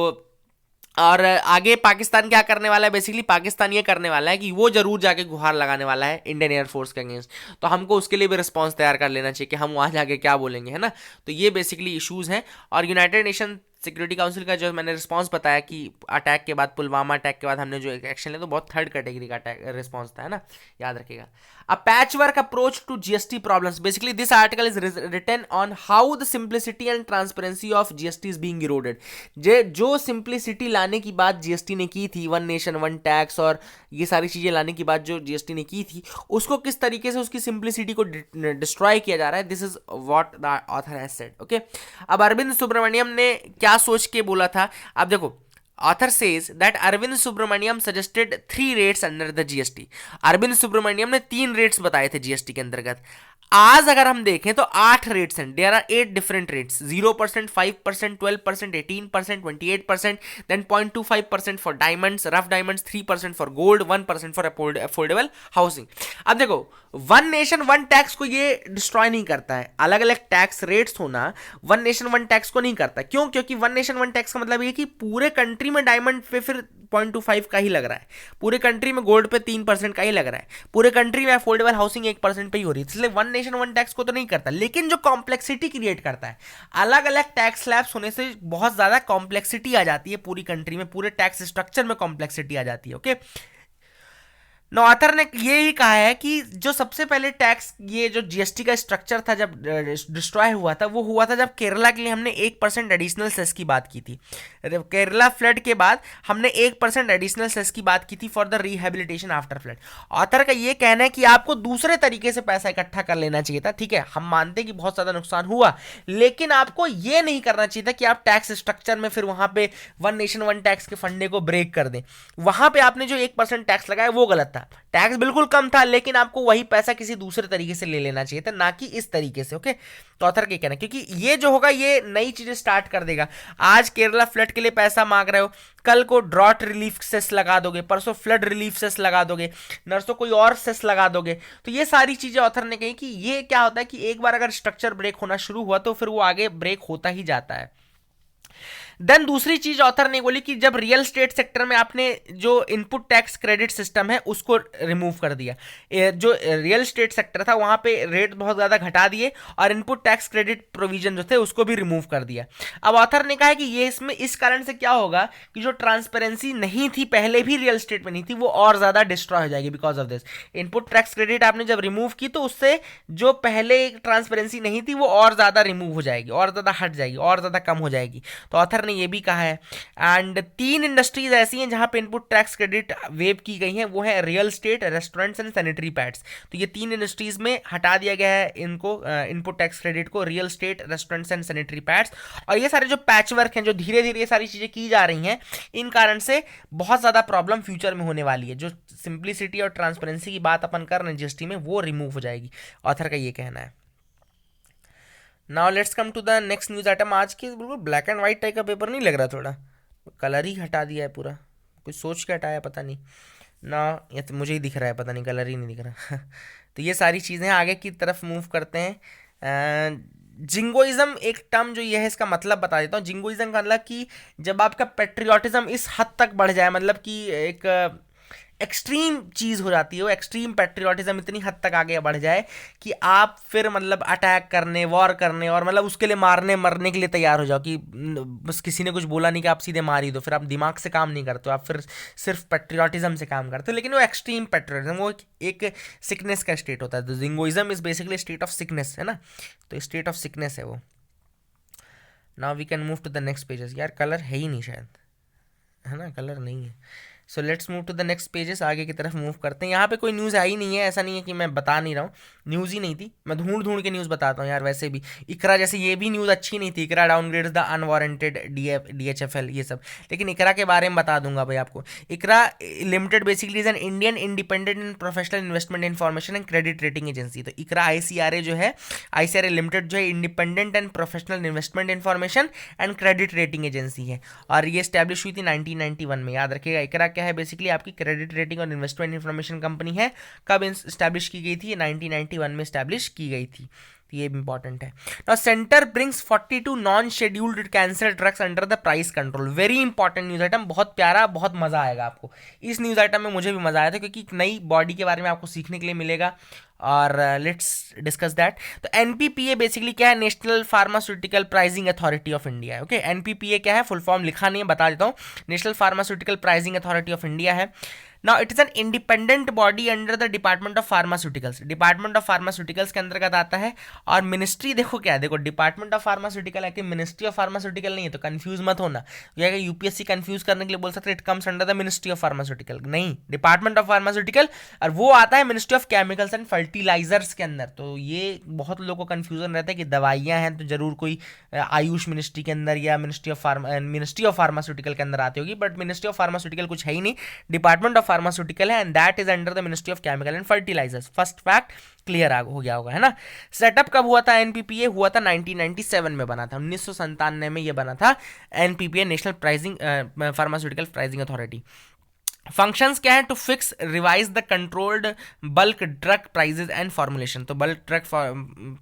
और आगे पाकिस्तान क्या करने वाला है? बेसिकली पाकिस्तान ये करने वाला है कि वो जरूर जाके गुहार लगाने वाला है इंडियन एयरफोर्स के अगेंस्ट, तो हमको उसके लिए भी रिस्पॉन्स तैयार कर लेना चाहिए कि हम वहां जाके क्या बोलेंगे, है ना। तो ये बेसिकली इश्यूज हैं। और यूनाइटेड नेशन सिक्योरिटी काउंसिल का जो मैंने रिस्पांस बताया कि अटैक के बाद, पुलवामा अटैक के बाद हमने जो एक्शन लिया, तो बहुत थर्ड कैटेगरी का अटैक रिस्पांस था, है ना, याद रखिएगा। A patchwork approach to GST problems, basically this article is written on how the simplicity and transparency of GST is being eroded. जो सिंप्लिसिटी लाने की बात जीएसटी ने की थी, वन नेशन वन टैक्स और ये सारी चीजें लाने की बात जो जीएसटी ने की थी, उसको किस तरीके से उसकी सिंप्लिसिटी को डिस्ट्रॉय किया जा रहा है, this is what the author has said. Okay, अब अरविंद सुब्रमण्यम ने क्या सोच के बोला था? अब देखो, author says that Arvind Subramanian suggested 3 rates under the GST. Arvind Subramanian ने 3 रेट्स बताए थे जीएसटी के अंतर्गत। आज अगर हम देखें तो 8 रेट्स हैं, there are 8 different rates, 0%, 5%, 12%, 18%, 28%, then 0.25% for diamonds, rough diamonds, 3% for gold, 1% for affordable housing. अब देखो, वन नेशन वन टैक्स को ये डिस्ट्रॉय नहीं करता है, अलग अलग टैक्स रेट्स होना वन नेशन वन टैक्स को नहीं करता। क्यों? क्योंकि वन नेशन वन टैक्स का मतलब ये कि पूरे कंट्री में डायमंड पे फिर 0.25 का ही लग रहा है, पूरे कंट्री में गोल्ड पे 3% का ही लग रहा है, पूरे कंट्री में अफोर्डेबल हाउसिंग 1% पे ही हो रही है, इसलिए वन नेशन वन टैक्स को तो नहीं करता। लेकिन जो कॉम्प्लेक्सिटी क्रिएट करता है, अलग अलग टैक्स स्लैब्स होने से बहुत ज्यादा कॉम्प्लेक्सिटी आ जाती है पूरी कंट्री में, पूरे टैक्स स्ट्रक्चर में कॉम्प्लेक्सिटी आ जाती है। ओके, ऑथर ने ये ही कहा है कि जो सबसे पहले टैक्स, ये जो जीएसटी का स्ट्रक्चर था जब डिस्ट्रॉय हुआ था, वो हुआ था जब केरला के लिए हमने 1% एडिशनल सेस की बात की थी। केरला फ्लड के बाद हमने 1% एडिशनल सेस की बात की थी for the rehabilitation after flood. Author का ये कहना है कि आपको दूसरे तरीके से पैसा इकट्ठा कर लेना चाहिए था। ठीक है, हम मानते हैं कि बहुत ज्यादा नुकसान हुआ, लेकिन आपको ये नहीं करना चाहिए था कि आप टैक्स स्ट्रक्चर में फिर वहां पे वन नेशन वन टैक्स के फंडे को ब्रेक कर दें। वहां पे आपने जो 1% टैक्स लगाया वो गलत था, टैक्स बिल्कुल कम था, लेकिन आपको वही पैसा किसी दूसरे तरीके से ले लेना चाहिए था, ना कि इस तरीके से। ओके, तो ऑथर क्या कहना है, क्योंकि ये जो होगा ये नई चीजें स्टार्ट कर देगा। आज केरला फ्लड के लिए पैसा मांग रहे हो, कल को ड्रॉट रिलीफ सेस लगा दोगे, परसों फ्लड रिलीफ सेस लगा दोगे, नरसों कोई और सेस लगा दोगे। तो ये सारी चीजें ऑथर ने कही कि ये क्या होता है कि एक बार अगर स्ट्रक्चर ब्रेक होना शुरू हुआ तो फिर वो आगे ब्रेक होता ही जाता है। देन दूसरी चीज ऑथर ने बोली कि जब रियल स्टेट सेक्टर में आपने जो इनपुट टैक्स क्रेडिट सिस्टम है उसको रिमूव कर दिया, जो रियल स्टेट सेक्टर था वहां पे रेट बहुत ज्यादा घटा दिए और इनपुट टैक्स क्रेडिट प्रोविजन जो थे उसको भी रिमूव कर दिया। अब ऑथर ने कहा कि ये इसमें इस कारण से क्या होगा कि जो ट्रांसपेरेंसी नहीं थी पहले भी रियल स्टेट में नहीं थी, वो और ज्यादा डिस्ट्रॉय हो जाएगी because of this. Input tax credit आपने जब रिमूव की तो उससे जो पहले ट्रांसपेरेंसी नहीं थी वो और ज्यादा रिमूव हो जाएगी, और ज्यादा हट जाएगी, और ज्यादा कम हो जाएगी। तो ऑथर ये भी कहा है। एंड 3 इंडस्ट्रीज ऐसी हैं जहां पे इनपुट टैक्स क्रेडिट वेव की गई हैं, वो है real estate, restaurants and sanitary pads. तो ये 3 इंडस्ट्रीज में हटा दिया गया है इनको, इनपुट टैक्स क्रेडिट को, real estate, restaurants and sanitary pads. और ये सारे जो पैच वर्क हैं, जो धीरे धीरे ये सारी चीजें की जा रही हैं, इन कारण से बहुत ज्यादा प्रॉब्लम फ्यूचर में होने वाली है। जो सिंप्लिसिटी और ट्रांसपेरेंसी की बात अपन कर रहे हैं जीएसटी में, वो रिमूव हो जाएगी, ऑथर का ये कहना है। Now let's come to the next news item. आज की बिल्कुल ब्लैक एंड व्हाइट टाइप का पेपर नहीं लग रहा, थोड़ा कलर ही हटा दिया है पूरा, कुछ सोच के हटाया पता नहीं ना, ये तो मुझे ही दिख रहा है, पता नहीं कलर ही नहीं दिख रहा। तो ये सारी चीज़ें आगे की तरफ मूव करते हैं। जिंगोइज्म एक टर्म जो ये है, इसका मतलब बता देता हूँ। जिंगोइज्म का मतलब कि जब आपका पेट्रियाटिज्म इस हद तक बढ़ जाए, मतलब कि एक्सट्रीम चीज़ हो जाती है, वो एक्सट्रीम पेट्रियाटिज्म इतनी हद तक आगे बढ़ जाए कि आप फिर मतलब अटैक करने, वॉर करने और मतलब उसके लिए मारने मरने के लिए तैयार हो जाओ कि बस किसी ने कुछ बोला नहीं कि आप सीधे मार ही दो, फिर आप दिमाग से काम नहीं करते हो, आप फिर सिर्फ पेट्रियाटिज्म से काम करते हो। लेकिन वो एक्सट्रीम पेट्रियाटिज्म वो एक सिकनेस का स्टेट होता है। तो jingoism is basically state of sickness, है ना, तो स्टेट ऑफ सिकनेस है वो। Now we can move to the next pages. यार कलर है ही नहीं शायद, है ना, कलर नहीं है। So let's move to the next pages, आगे की तरफ मूव करते हैं। यहाँ पे कोई न्यूज़ आई नहीं है, ऐसा नहीं है कि मैं बता नहीं रहा हूँ, न्यूज़ ही नहीं थी, मैं ढूंढ ढूंढ के न्यूज़ बताता हूँ यार। वैसे भी इकरा जैसे ये भी न्यूज़ अच्छी नहीं थी, इकरा डाउनग्रेड्स द अनवारंटेड DHFL ये सब, लेकिन इकरा के बारे में बता दूंगा भाई आपको। इकरा limited basically is an Indian independent and professional investment information and credit rating agency. तो इकरा ICRA जो है, ICRA लिमिटेड जो है independent and professional investment information and credit rating agency है, और ये स्टैब्लिश हुई थी 1991 में। याद रखिएगा इकरा क्या है, बेसिकली आपकी क्रेडिट रेटिंग और इन्वेस्टमेंट इन्फॉर्मेशन कंपनी है। कब स्टैब्लिश की गई थी? 1991 में स्टैब्लिश की गई थी, तो ये इंपॉर्टेंट है। Now centre brings 42 non scheduled cancer drugs under the price control. Very important news item, बहुत प्यारा, बहुत मजा आएगा आपको इस न्यूज आइटम में। मुझे भी मजा आया था क्योंकि एक नई बॉडी के बारे में आपको सीखने के लिए मिलेगा, और लेट्स डिस्कस दैट। तो NPPA बेसिकली क्या है? National pharmaceutical pricing authority of India है। ओके, NPPA क्या है? फुल फॉर्म लिखा नहीं है, बता देता हूँ। National pharmaceutical pricing authority of India है। Now it is an independent body under the department of pharmaceuticals. Department of pharmaceuticals के अंतर्गत आता है। और मिनिस्ट्री देखो क्या है, देखो डिपार्टमेंट ऑफ फार्मास्यूटिकल है कि मिनिस्ट्री ऑफ फार्मास्यूटिकल नहीं है, तो कंफ्यूज मत होना। ये UPSC कंफ्यूज करने के लिए बोल सकते हैं it comes under the ministry of pharmaceutical, नहीं, डिपार्टमेंट ऑफ फार्मास्यूटिकल, और वो आता है ministry of chemicals and fertilisers के अंदर। तो ये बहुत लोगों को कंफ्यूजन रहता है कि दवाइयां हैं तो जरूर कोई आयुष मिनिस्ट्री के अंदर या मिनिस्ट्री ऑफ फार्मास्यूटिकल के अंदर आती होगी, बट मिनिस्ट्री ऑफ फार्मास्यूटिकल कुछ है ही नहीं, डिपार्टमेंट ऑफ फार्मास्यूटिकल है, and that is under the ministry of chemical and fertilisers. First fact clear हो गया होगा, है ना। सेटअप कब हुआ था? NPPA हुआ था 1997 में बना था, 1997 में ये बना था NPPA, national pricing pharmaceutical pricing authority. Functions क्या है? To fix revise the controlled bulk drug prices and formulation. तो बल्क ड्रग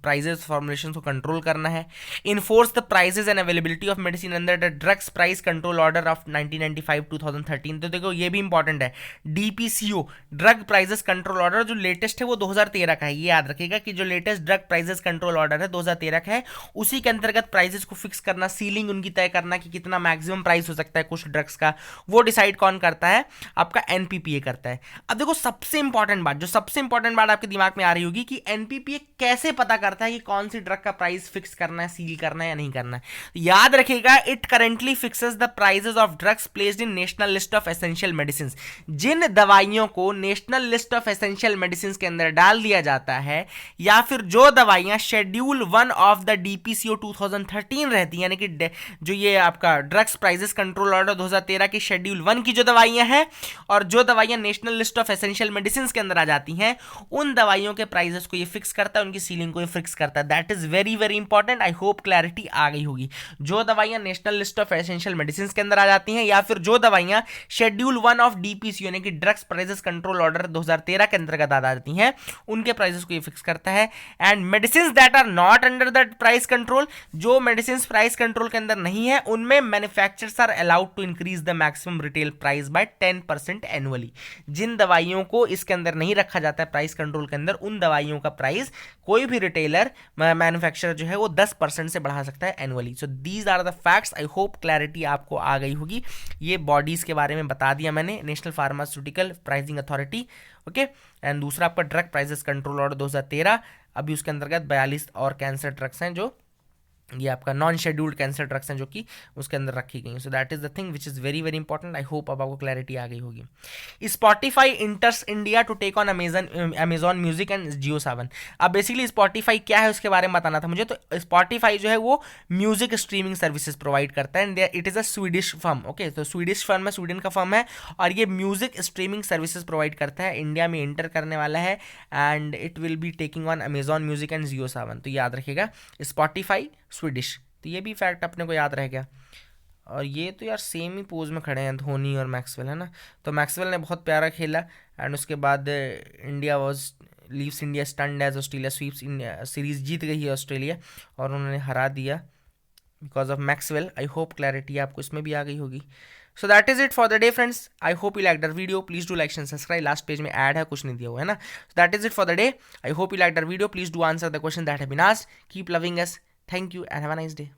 प्राइजेस फॉर्मुलेशन को कंट्रोल करना है। Enforce the prices and availability of medicine under the drugs price control order of 1995-2013। तो देखो ये भी इंपॉर्टेंट है, DPCO drug prices control order जो लेटेस्ट है वो 2013 का है। ये याद रखिएगा कि जो latest drug prices control order है 2013 का है, उसी के अंतर्गत प्राइजेस को फिक्स करना, सीलिंग उनकी तय करना कि कितना मैक्सिमम प्राइस हो सकता है कुछ ड्रग्स का, वो डिसाइड कौन करता है? आपका NPPA करता है। अब देखो सबसे इंपॉर्टेंट बात, जो सबसे इंपॉर्टेंट बात आपके दिमाग में आ रही होगी कि NPPA कैसे पता करता है कि कौन सी ड्रग का प्राइस फिक्स करना है, सील करना है या नहीं करना है? याद रखिएगा, it currently fixes the prices of drugs placed in national list of essential medicine. जिन दवाइयों को national list of essential medicine के अंदर डाल दिया जाता है, या फिर जो दवाइयां शेड्यूल 1 ऑफ द DPCO 2013 रहती है, यानी कि जो ये आपका ड्रग्स प्राइसेस कंट्रोल ऑर्डर 2013 की शेड्यूल 1 की जो दवाइयां हैं, और जो दवाइयां national list of essential medicine के अंदर आ जाती हैं, उन दवाइयों के प्राइसेस को ये फिक्स करता है, उनकी सीलिंग को ये फिक्स करता है। That is very very important. I hope clarity आ गई होगी। जो दवाइयां national list of essential medicine के अंदर आ जाती हैं, या फिर जो दवाइयां शेड्यूल 1 ऑफ DPCO यानी कि ड्रग्स प्राइसेस कंट्रोल ऑर्डर 2013 के अंतर्गत आ जाती हैं, उनके प्राइसेस को ये फिक्स करता है। And medicine that are not under the price control, जो मेडिसिन प्राइस कंट्रोल के अंदर नहीं है, उनमें manufacturers are allowed to increase the maximum retail price by 10% annually. जिन दवाइयों को इसके अंदर नहीं रखा जाता है प्राइस कंट्रोल के अंदर, उन दवाइयों का प्राइस कोई भी रिटेलर मैन्युफैक्चरर जो है वो 10% से बढ़ा सकता है annually. So these are the facts. I hope clarity आपको आ गई होगी। ये बॉडीज के बारे में बता दिया मैंने, national pharmaceutical pricing authority, okay. And दूसरा आपका ड्रग प्राइसेस कंट्रोल ऑर्डर 2013, अभी उसके अंतर्गत 42 और कैंसर ड्रग्स हैं जो ये आपका नॉन शेड्यूल्ड कैंसर ड्रग्स हैं जो कि उसके अंदर रखी गई। So that is the thing which is very very important. I hope अब आपको क्लैरिटी आ गई होगी। Spotify enters India to take on Amazon music and Jio Saavn. अब बेसिकली स्पॉटिफाई क्या है उसके बारे में बताना था मुझे। तो स्पॉटिफाई जो है वो म्यूजिक स्ट्रीमिंग सर्विसेज प्रोवाइड करता है, and it is a Swedish firm, okay. तो स्वीडिश फर्म है, स्वीडन का फर्म है, और ये म्यूजिक स्ट्रीमिंग सर्विसेज प्रोवाइड करता है, इंडिया में एंटर करने वाला है, and it will be taking on Amazon music and Jio Saavn. तो याद रखिएगा स्पॉटिफाई स्वीडिश, तो ये भी फैक्ट अपने को याद रह गया। और ये तो यार सेम ही पोज में खड़े हैं धोनी और मैक्सवेल, है ना। तो मैक्सवेल ने बहुत प्यारा खेला, एंड उसके बाद India was leaves India stunned as Australia sweeps India, series जीत गई है ऑस्ट्रेलिया और उन्होंने हरा दिया because of Maxwell. I hope clarity आपको इसमें भी आ गई होगी। So that is it for the day friends. I hope you like that video. Please do like and subscribe. Last page में ऐड है, कुछ नहीं दिया हुआ है ना. That is it for the day. I hope you like that video. Please do answer the question that have been asked. Keep loving us. Thank you and have a nice day.